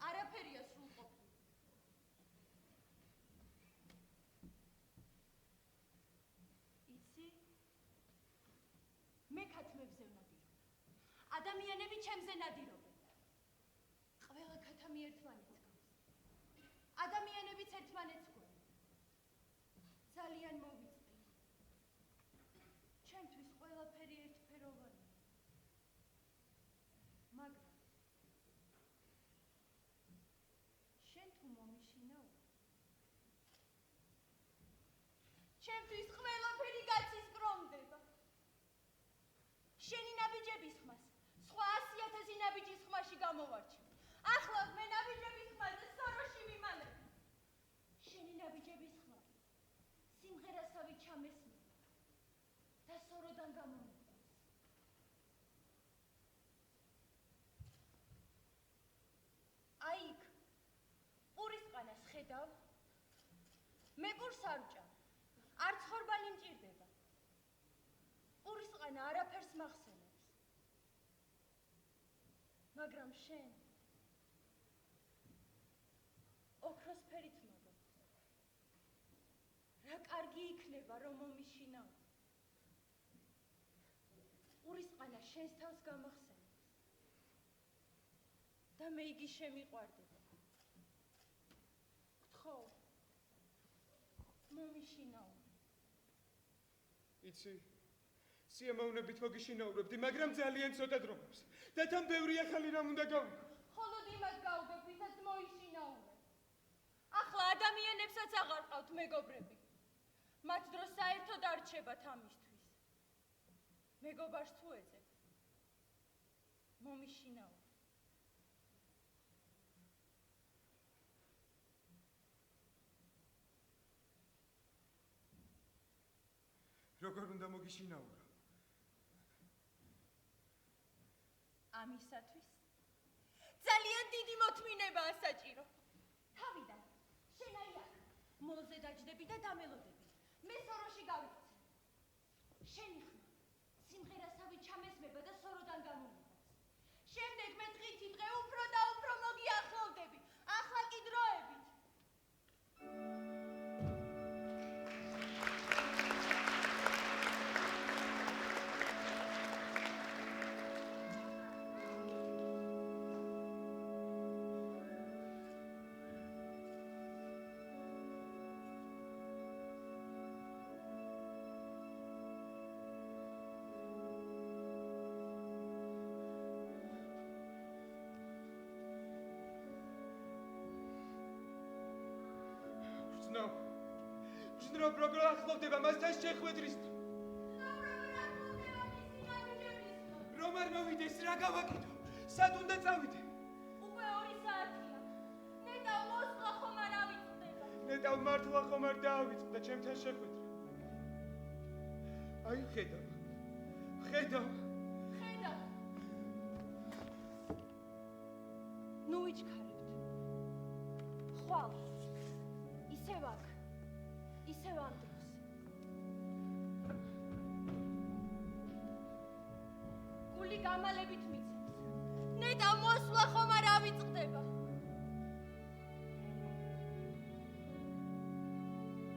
არაფერია სრულყოფილი. იცი, მოგებზე ვნადირობ. ადამიანები ჩემზე ნადირობენ. ყველა ქათამი ერთმანეთს გავს. ადამიანებიც ერთმანეთს გვენ. ძალიან მოვიწყდი. ჩემთვის ყველაფერი ერთფეროვანია. მაგრამ შენ თუ მომიშინაო, ჩემთვის ყველაფერი გაცისკრომდება. შენი ნაბიჯების ხმას სხვა 100,000 ნაბიჯის ხმაში გამოვარჩევ. ახლა მე ნაბიჯების ხმაზე სოროში ვიმალებ. შენი ნაბიჯების ხმა სიმღერასავით ჩამესმება და სოროდან გამომიყვანს. აი იქ პურისყანას ხედავ, მე პურს არ ვჭამ, არც ხორბალი მჭირდება. პურისყანა არაფერს მახსენებს. მაგრამ შენ ოქროსფერით მაგობ. რა კარგი იქნება რომ მომიშინაო. პურისყანა შენს თავს გამახსენებს. და მე იგი შემიყვარდება. გთხოვ, მომიშინაო. იცი, სიამოვნებით მოგიშინაურებდი, მაგრამ ძალიან ცოტა დრომებს. და თან ბევრი ახალი რამ უნდა გავიქო. მხოლოდ იმას გავუგებ, ვისაც მოიშინაურე. ახლა ადამიანებსაც აღარ ყავთ მეგობრები. მათ დროს საერთოდ არ რჩებათ ამისთვის. მეგობარს თუ ეძებ, მომიშინაო. როგორ უნდა მოგიშინაურო? ამისათვის ძალიან დიდი მოთმინებაა საჭირო. თავიდან შენ აი აქ მოლზე დაჯდები და დამელოდები. მე სოროში გავიქცე. შენი ხმა სიმღერასავით ჩამესმება და სოროდან გამომიყვანს. შემდეგ მე დღითი დღე უფრო და უფრო მოგიახლოვდები. ახლა კი დროებით. ვზნობ, როგორ ახლოვდება მასთან შეხვედრის. რომ არ მოვიდეს, რა გავაკეთო? სად უნდა წავიდე? უკვე 2 საათია. ნეტავ მოსვლა ხომ არ ავიწყდება. ნეტავ მართლა ხომ არ დაავიწყდა ჩემთან შეხვედრა. აი ხედავ. ნუ ვიჩქარებთ. ხვალ ისევ აქ, ისევ ამ დროს. გული გამალებით მიცემს. ნეტავ მოსვლა ხომ არ ავიწყდება.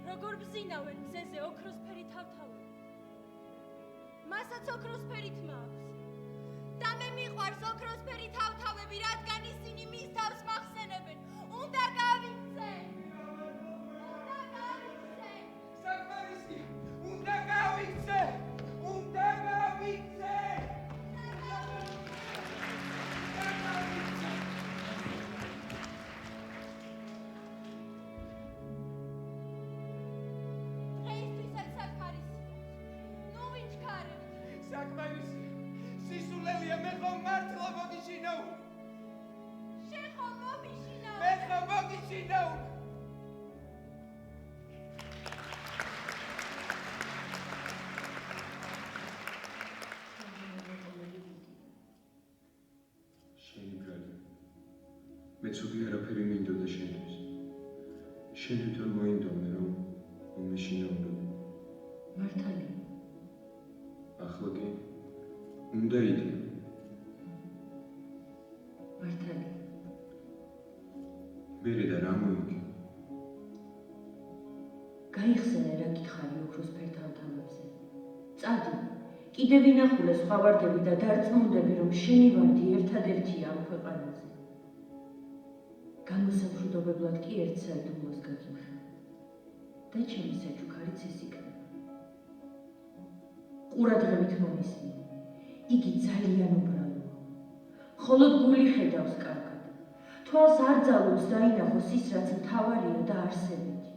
როგორ ბზინავენ გზეზე ოქროსფერი თავთავები. მასაც ოქროსფერი თმა აქვს. და მე მიყვარს ოქროსფერი თავთავები, რადგან ისინი მის თავს მახსენებენ. უნდა გავიქცე. საკმარისია. უნდა გავიქცე. დღეისთვისაც საკმარისია. ნუ ვიჩქარებთ. საკმარისია. სისულელია, მე ხომ მართლა მოგიშინაურე. შენ ხომ მომიშინაურე. მე ხომ მოგიშინაურე. შენი ბრალი. მე ცუდი არაფერი მინდოდა შენთვის. შენ თვითონ მოინდომე, რომ მომიშინაურო. მართალია. ახლა კი უნდა იდეო. მართალია. მერე და რა მოიგე? გაიხსენე რა გითხარი ოქროსფერ თავთავებზე. წადი, კიდევ ვინახულე სხვა ვარდები და დარწმუნდები, რომ შენი ვარდი ერთადერთია ამ ქვეყანაზე. გამოსაფრუდობებლად კი ერთ საიდუმლოს გაგიხსნა და ჩემი საჩუქარიც ის იქნება. ყურადღებით მომისმინე, იგი ძალიან უბრალოა, მხოლოდ გული ხედავს კარგად, თვალს არ ძალობს დაინახოს ის, რაც მთავარია და არსებითი.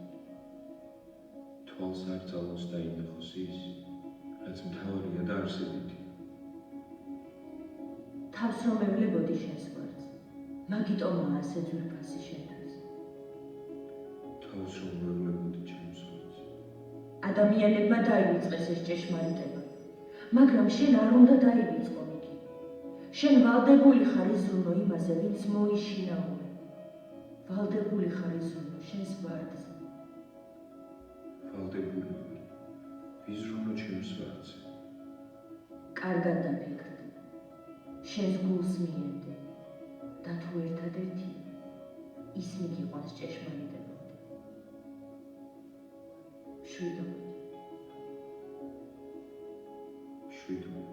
თვალს არ ძალობს დაინახოს ის, რაც მთავარია და არსებითი. თავს რომ ევლებოდი შენს ვარდს, მაგიტომაა ასე ძვირფასი შენთვის. თავს რომ ვევლებოდი ჩემს ვარდს. ადამიანებმა დაივიწყეს ეს ჭეშმარიტება, მაგრამ შენ არ უნდა დაივიწყო იგი. შენ ვალდებული ხარ იზრუნო იმაზე, ვინც მოიშინაურე. ვალდებული ხარ იზრუნო შენს ვარდზე. ვალდებული ვარ, ვიზრუნო ჩემს ვარდზე. კარგად დაფიქრდი, შენს გულს მიენდე და თუ ერთადერთია, ის მიგიყვანს ჭეშმარიტებამდე. შვიდობად. შვიდობად.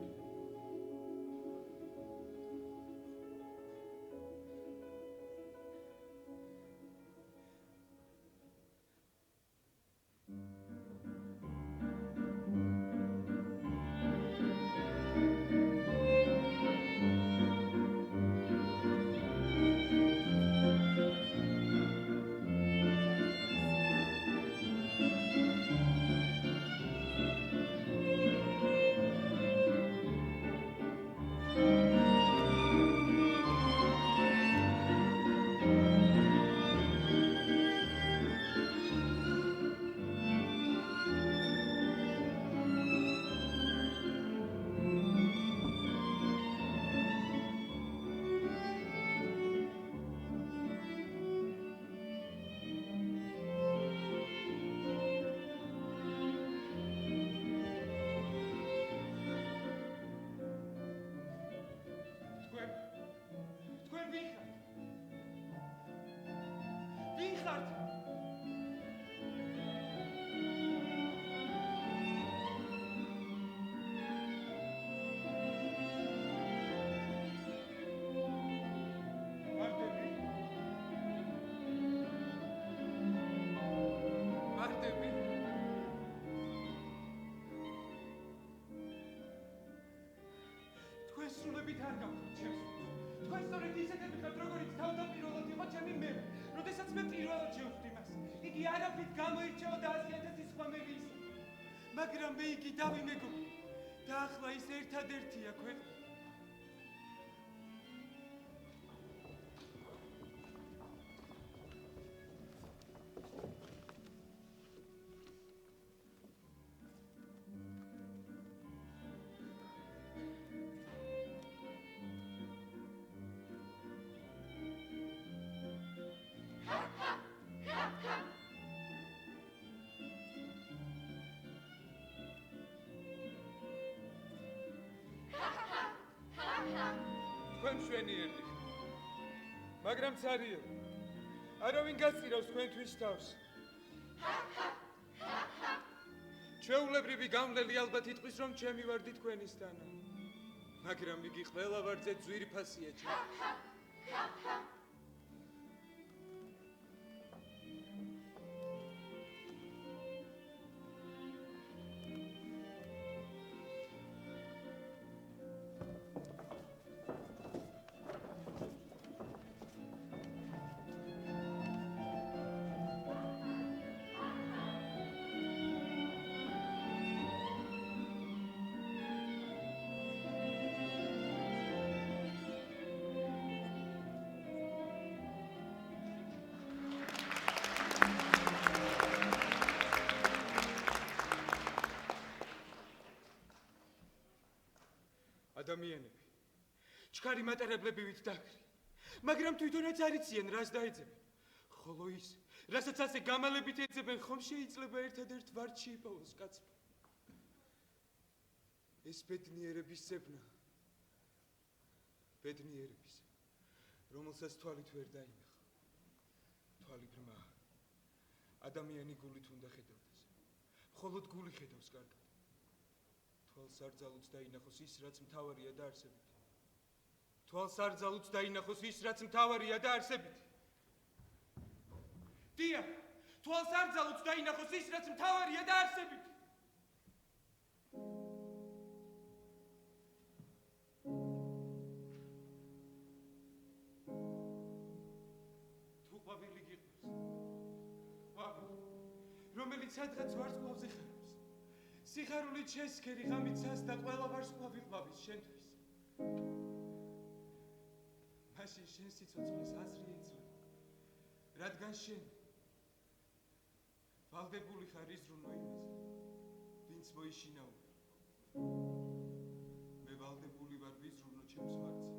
სრულებით არ გავხდით ჩემს თქვენ სწორედ ისეთები ხართ, როგორიც თავდაპირველად იყო ჩემი მე, როდესაც მე პირველად შევხვდი მას. იგი არაფრით გამოირჩევა და 100,000 სხვა მერი ისე. მაგრამ მე იგი დავიმეგობრდი და ახლა ის ერთადერთია ქვეყნ. თქვენ მშვენიერდი, მაგრამ ცარიო, არავინ გაწირავს თქვენთვის თავს. ჩვეულებრივი გამლელი ალბათ იტყვის, რომ ჩემი ვარდი თქვენისთანა, მაგრამ იგი ყველა ვარდზე ძვირფასია ჩემი. ადამიანები, ჩქარი მატარებლები ვით დაგრი, მაგრამ თვითონაც არ იციან, რას დაეძებენ. ხოლო ის, რასაც ასე გამალებით ეძებენ, ხომ შეიძლება ერთადერთ ვარდში იპოვოს კაცმა. ეს ბედნიერების ზებნა, ბედნიერების, რომელსაც თვალით ვერ დაინახა. თვალი ბრმა, ადამიანი გულით უნდა ხედავდეს, მხოლოდ გული ხედავს კარგად. თვალს არ ძალუც დაინახოს ის, რაც მთავარია და არსებითი. თვალს არ ძალუც დაინახოს ის, რაც მთავარია და არსებითი. დიახ, თვალს არ ძალუც დაინახოს ის, რაც მთავარია და არსებითი. თუ ყვავილი გიყვარს, ყვავილი, რომელიც სადღაც ვარსკვლავზე ხარობს, სიხარულით შესქერი ღამით ზას და ყველა ვარსკვლავი ყვავის შენთვის. მაშინ შენ სიცოცხლის აზრი ეძლევა, რადგან შენ ვალდებული ხარ იზრუნო იმაზე, ვინც მოიშინაურა. მე ვალდებული ვარ ვიზრუნო ჩემს ვარძზე.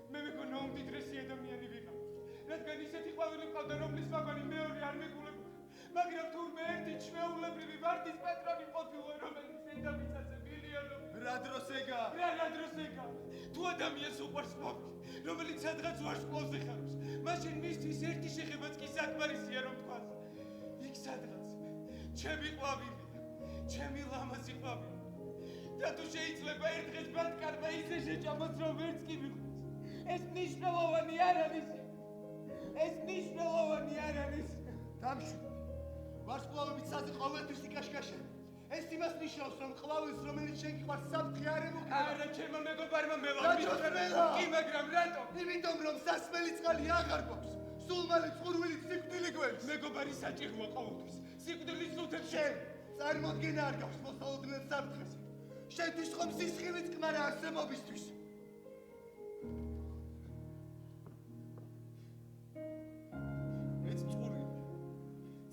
მე მეგონა უმდიდრესი ადამიანი ვიყავ, რადგან ისეთი ყვავილი მყავდა, რომლის ვაგონი მეორე არ მეკულებოდა, მაგრამ თურმე ერთი ჩვეულებრივი ვარდის პატრონი ყოფილა, რომელიც დედამიწაზე მილიონობით. რა დროს ეგა? რა დროს ეგა? თუ ადამიანს უყვარს ყვავილი, რომელიც სადღაც ვარსკვლავზე ხარობს, მაშინ მისთვის ერთი შეხებაც კი საკმარისია, რომ თქვას. იქ სადღაც ჩემი ყვავილია, ჩემი ლამაზი ყვავილი. და თუ შეიძლება ერთ დღეს ბატკარმა ისე შეჭამოს, რომ ვერც კი მიხვდეს. ეს მნიშვნელოვანი არ არის. ეს მნიშვნელოვანი არ არის. დამშვი. ვარსკვლავებით საზი ყოველთვის იკაშკაშა. ეს იმას ნიშნავს, რომ ყვავილს, რომელიც შენ გიყვარს, საფრთხე არ ემუქრება. არა, ჩემო მეგობარმა მელა მისწერა. კი, მაგრამ რატომ? იმიტომ, რომ სასმელი წყალი აღარ გვაქვს. სულ მალე წყურვილით სიკვდილი გვერის. მეგობარი საჭიროა ყოველთვის. სიკვდილის სულთებს შენ წარმოდგენა არ გაქვს მოსალოდნელ საფრთხეს. შენთვის ხომ სისხლიც კმარა არსებობისთვის. ეს წყური.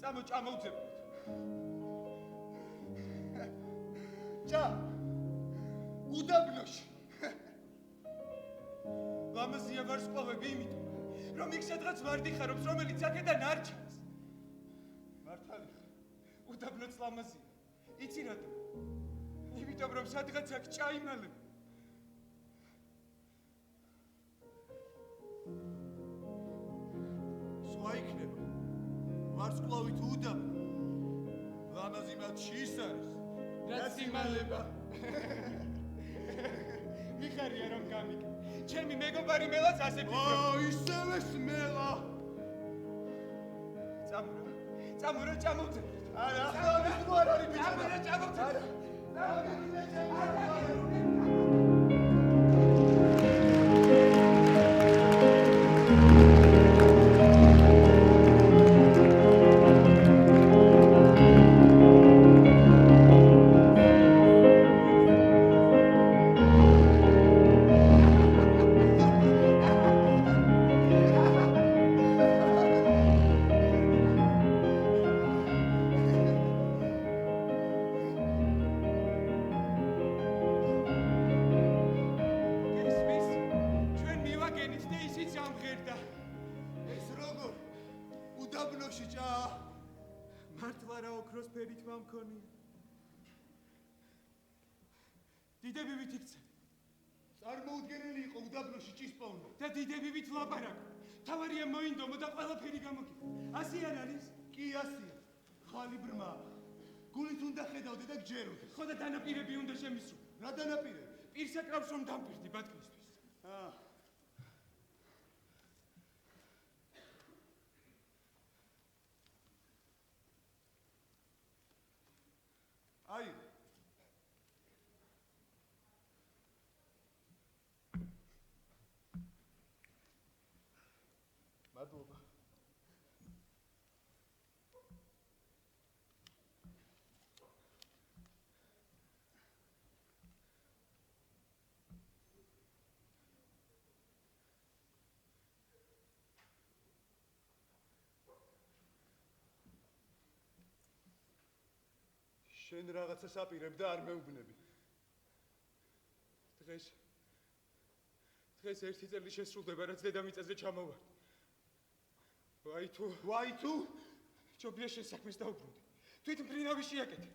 წამოვძებოთ. ჭა. უდაბნოში. ლამაზია ვარსკვლავები იმიტომ, რომ იქ სადღაც ვარდი ხარობს, რომელიც აქედან არ ჩანს. მართალი ხარ. უდაბნოც ლამაზია. იცი რატომ? იმიტომ, რომ სადღაც აქ ჭაიმალები. სხვა იქნება. ვარსკვლავით უდაბნო. ლამაზი მათში ის არის. რაც იმალება. მიხარია რომ გამიგე. ჩემი მეგობარი მელაც ასე ფიქრობს. ისევე სმელა. წამურა, წამოვძებოთ. არა, ახლა ამის თუ არ არის ბიჭო. წამურა, წამოვძებოთ. დიდები ვით იქცე. წარმოუდგენელი იყო უდაბნოში ჭისპოვნა. და დიდები ვით ლაპარაკო. თავარია მოინდომო და ყველაფერი გამოგიო. ასე არ არის? კი ასია. ხალი ბრმა. გულით უნდა ხედავდე და გჯეროდე. ხო და დანაპირები უნდა შემისრულო. რა დანაპირები? პირსაკრავს რომ დამპირდი ბატკისთვის. აი მადლობა. შენ რაღაცას აპირებ და არ მეუბნები. დღეს ერთი წელი შესრულდება, რაც დედამიწაზე ჩამოვარდი. ვაი თუ ჯობია შენ საქმეს დაუბრუნდი. თვით მფრინავი შეაკეთე.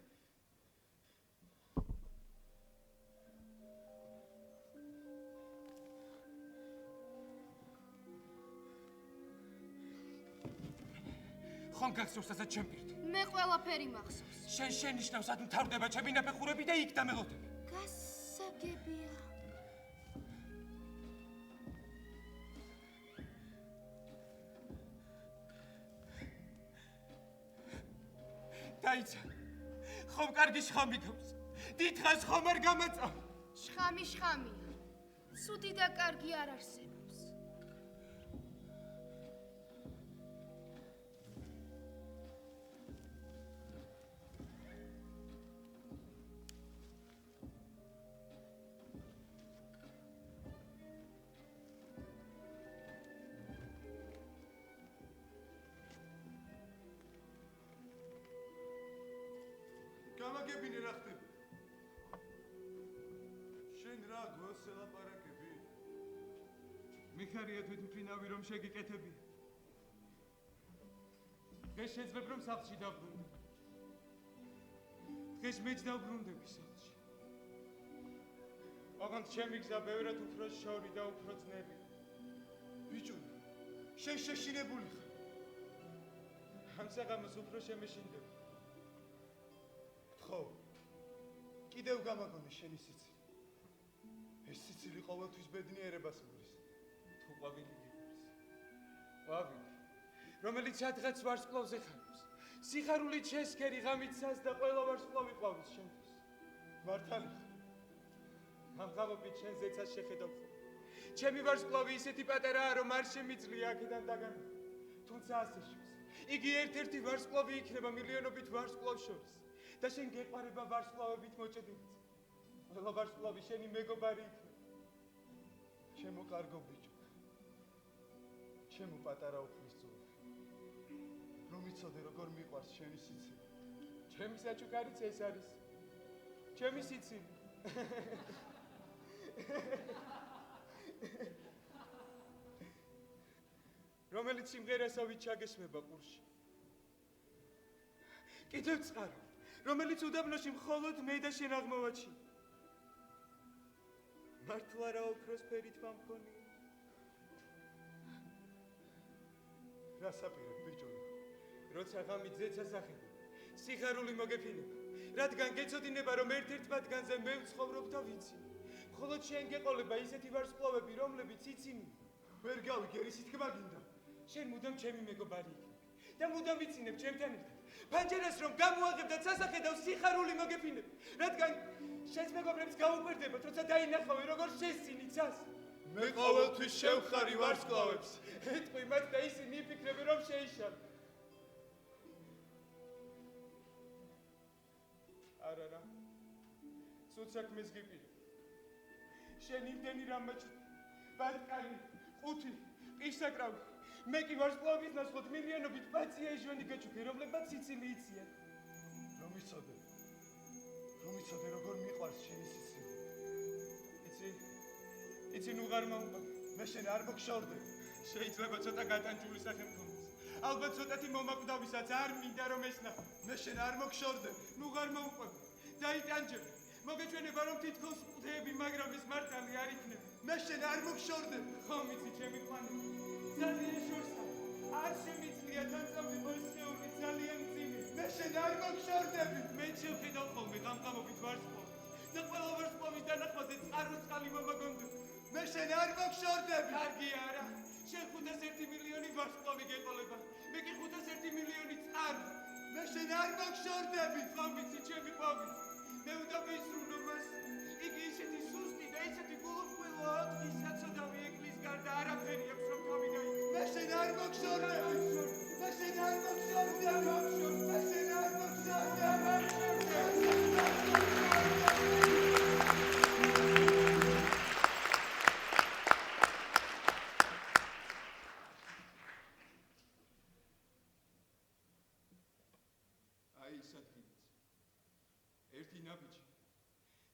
ხომ გახსოვს რასაც ჩემ პირდი? მე ყველაფერი მახსოვს. შენ შენიშნავს სად მთავრდება ჩემი ნაფეხურები და იქ დამელოდები. გასაგებია. დაიცა. ხომ კარგი შხამი გავს. დიდხანს ხომ არ გამაწავ. შხამია. ცუდი და კარგი არ არსებობს. გამაგებინე რა ხდება? შენ რა გველს ელაპარაკები? მიხარია თვითმფრინავი რომ შეგიკეთებია. დღეს შეძლებ რომ სახლში დავბრუნდე. დღეს მეც დავბრუნდები სახლში. ოღონდ ჩემი გზა ბევრად უფრო შორი და უფრო ძნელი. ბიჭო, შენ შეშინებული ხარ. ამ საღამოს უფრო შემეშინდება. ხო, კიდევ გამაგონე შენი სიცილი. ეს სიცილი ყოველთვის ბედნიერებას მგრის. თუ ყვავილი გიყვარს. ყვავილი, რომელიც სადღაც ვარსკვლავზე ხარობს. სიხარულით შესქერი ღამით სას და ყველა ვარსკვლავი ყვავის შენთვის. მართალი ხარ. ამღამობით შენ ზეცას შეხედავ ხოლმე. ჩემი ვარსკვლავი ისეთი პატარაა, რომ არ შემიძლია აქედან დაგანო. თუმცა ასე შევს. იგი ერთ-ერთი ვარსკვლავი იქნება მილიონობით ვარსკვლავს შორის. და შენ გეყარება ვარსკვლავებით მოჭედილიც. ყველა ვარსკვლავი შენი მეგობარი იქნება. ჩემო კარგო ბიჭო. ჩემო პატარა უფლისწული. რომ იცოდე როგორ მიყვარს შენი სიცილი. ჩემი საჩუქარიც ეს არის. ჩემი სიცილი. რომელიც სიმღერასავით ჩაგესმება ყურში. კიდევ წყარო. რომელიც უდაბნოში მხოლოდ მე და შენ აღმოვაჩინე. მართლა რა ოქროსფერი თვა მქონია. რა საპირებ ბიჭო, როცა ღამით ზეცას ახედე, სიხარული მოგეფინება, რადგან გეცოდინება, რომ ერთ-ერთ მათგანზე მე ვცხოვრობ და ვიცი. მხოლოდ შენ გეყოლება ისეთი ვარსკვლავები, რომლებიც იცინია. ვერ გავიგერ, ისიც თქმა გინდა. შენ მუდამ ჩემი მეგობარი იქნებ და მუდამ ვიცინებ ჩემთან ერთად. ფანჯერას რომ გამოაღებ და სასახედავ სიხარული მოგეფინებ, რადგან შენს მეგობრებს გაუკვირდებოდ, როცა დაინახავენ როგორ შესწინიცას. მე ყოველთვის შევხარი ვარსკვლავებს. ეტყვი მათ და ისინი იფიქრებენ რომ შეიშალე. არა. ცუდ საქმეს გიპირებ. შენ იმდენი რამ მაჩვენე. ბატკანი, ყუთი, პისაკრავი. მე კი ვარსკვლავების ნაცვლად მილიონობით პაცია იშვენი გაჩუქე, რომლებმაც სიცილი იციან. რომ იცოდე როგორ მიყვარს შენი სიცილი. იცი ნუ ღარ მომყვა. მე შენ არ მოგშორდები. შეიძლება ცოტა გატანჯული სახე მქონდეს. ალბათ ცოტათი მომაკვდავისაც არ მინდა რომ ესნახო. მე შენ არ მოგშორდები. ნუ ღარ მომყვა. დაიტანჯები. მოგეჩვენება რომ თითქოს ყუთეები, მაგრამ ეს მართალი არ იქნება. მე შენ არ მოგშორდები. ხომ იცი ჩემი ყვანი. ძალიან შორსა. არ შემიძლია თან წამიყო ეს სხეული ძალიან მძიმე. მე შენ არ მოგშორდები. მე შევხედავ ხოლმე ღამღამობით ვარსკვლავს. და ყველა ვარსკვლავის დანახვაზე წყაროს წყალი მომაგონდება. მე შენ არ მოგშორდები. კარგია არა. შენ 501 მილიონი ვარსკვლავი გეყოლება. მე კი 501 მილიონი წყარო. მე შენ არ მოგშორდები. ხომ ვიცი ჩემი ყვავი. მე უნდა ვისრულო მას. იგი ისეთი სუსტი და ისეთი გულუხმილოა, ის საცოდავი ეგლის გარდა არაფერი აქვს რომ თავი გაიგო. მე შენ არ მოგშორდები.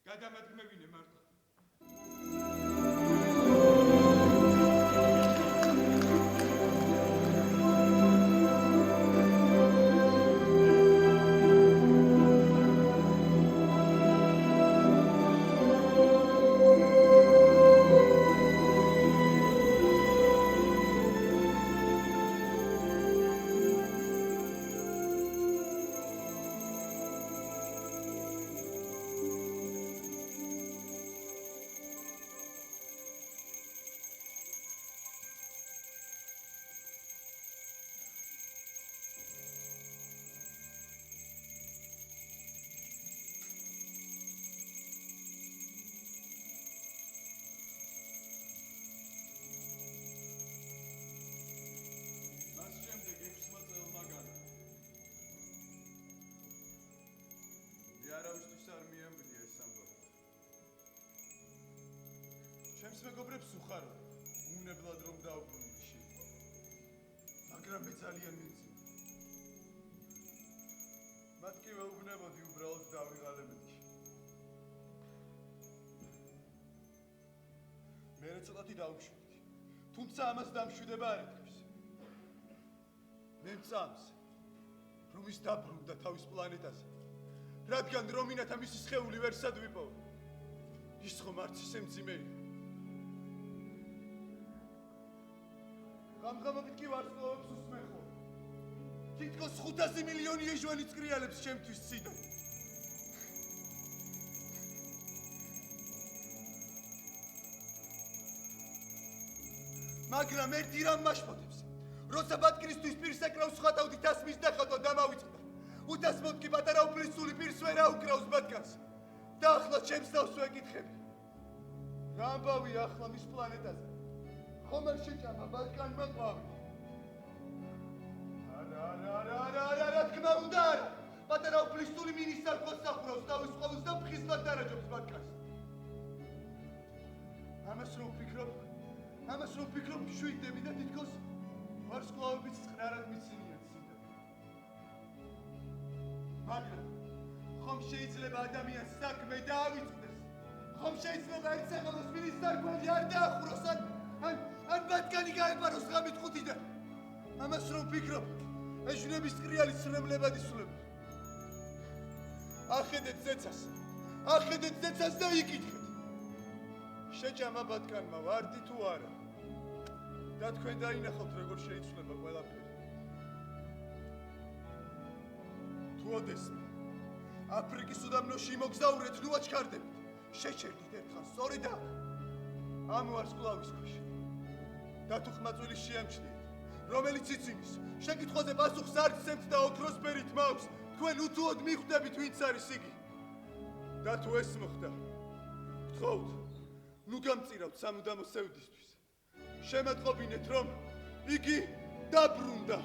გადამადგმევინე მარტო. ჩემს მეგობრებს უხარო, უნებლად რომ დაუბრუნდი შენ. მაგრამ მე ძალიან მინძინე. მათ კი ვეუბნებოდი უბრალოდ დავიღალებდი. მე ცოტათი დავუშვებდი. თუმცა ამას დამშვიდება არ ეთქვის. მე მწამს, რომ ის დაბრუნდა თავის პლანეტაზე, რადგან რომინათა მისი სხეული ვერ სადვიპოვა. ის ხომ არც ისე მძიმე იყო. გამგამობით კი ვარსკვლავებს უსმენხო. თითქოს 500 მილიონი ეჟვანი წკრიალებს ჩემთვის ციდან. მაგრამ ერთი რამ მაშფოთებს. როცა ბატკრისთვის პირს ეკრავს ხატავდი დასმის დახატვა დამავიწყდა. უთასმოდ კი პატარა უფლისწული პირს ვერ აუკრავს ბატკანს. და ახლა ჩემს თავს ვეკითხები. რა ამბავია ახლა მის პლანეტაზე? ხომ არ შეჭამა ბატკანმა ყვავი? არა, თქმა უნდა არა. პატარა უფლისწული მინისტრს სახურავს თავის ყვავილს და ფხიზლად დარაჯობს ბატკანს. ამას რომ ვფიქრობ, შვიდები და თითქოს ვარსკვლავებიც წრარად მიცინიან სინდები. მაგრამ ხომ შეიძლება ადამიანს საქმე დაავიწყდეს? ხომ შეიძლება ერთ სახელოს მინისტრი არ დაახუროს ან ბატკანი გაეპაროს ღამით 5-დან? ამას რომ ვფიქრობ, ეჟვნების წრიალი ცრემლებად ისულება. ახედეთ ზეცას და იკითხეთ. შეჭამა ბატკანმა ვარდი თუ არა? და თქვენ დაინახავთ როგორ შეიცვლება ყველაფერი. თუ ოდესმე აფრიკის უდაბნოში იმოგზაურეთ, ნუ აჩქარდებით. შეჩერდით ერთხელ სწორედ ამ ვარსკვლავის ქვეშ. და თუ ხმაწვილი შეამჩნიეთ, რომელიც ციცინის შეკითხვაზე პასუხს არ გცემთ და ოქროსფერით მაქვს, თქვენ უთუოდ მიხვდებით ვინც არის იგი. და თუ ეს მოხდა, გთხოვთ, ნუ გამწირავთ სამუდამო სევდისთვის. შემატყობინეთ, რომ იგი დაბრუნდა.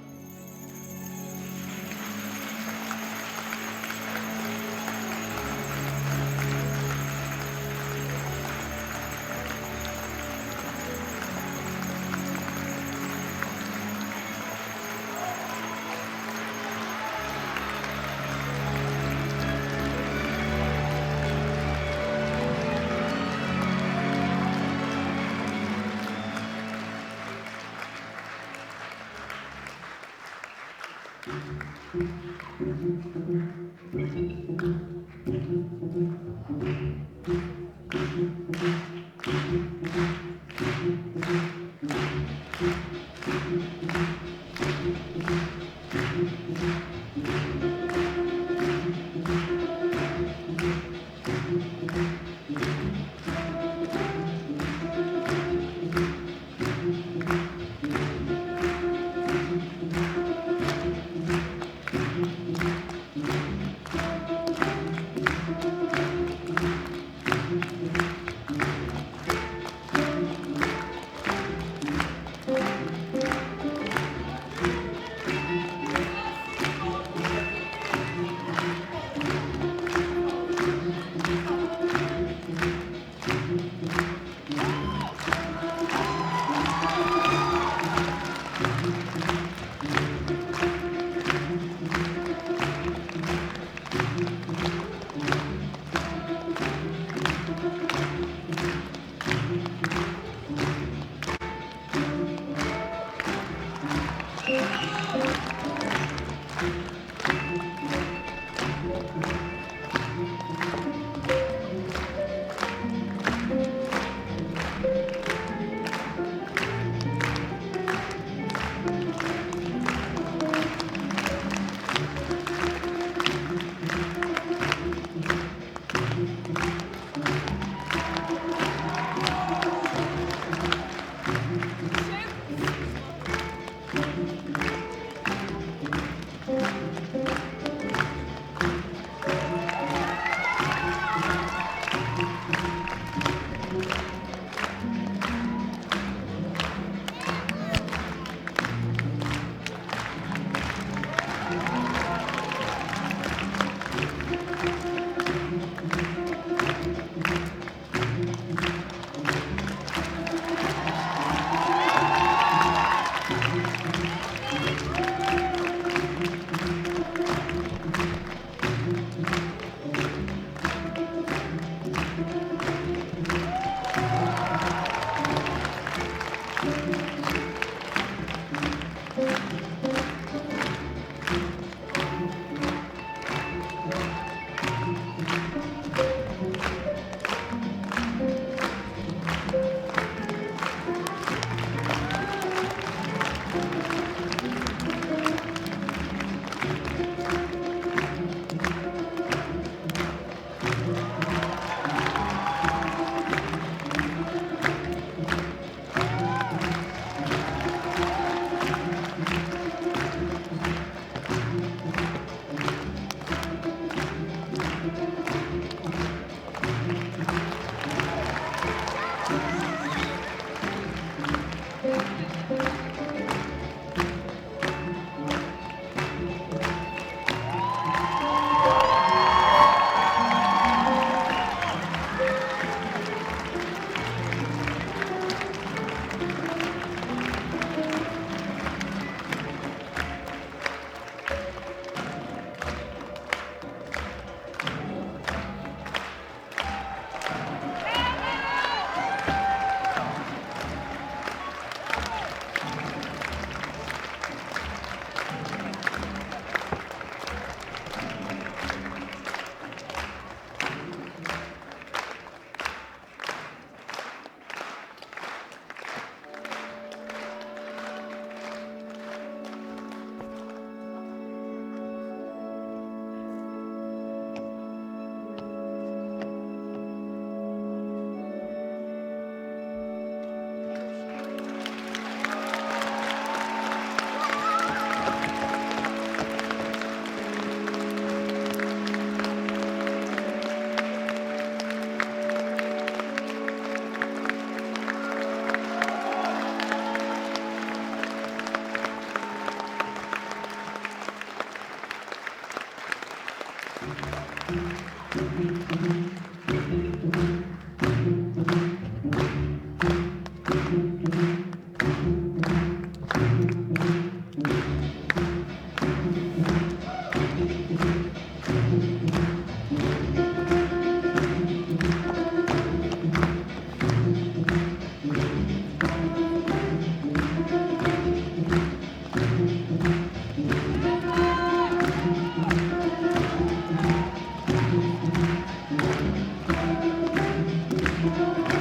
Thank you.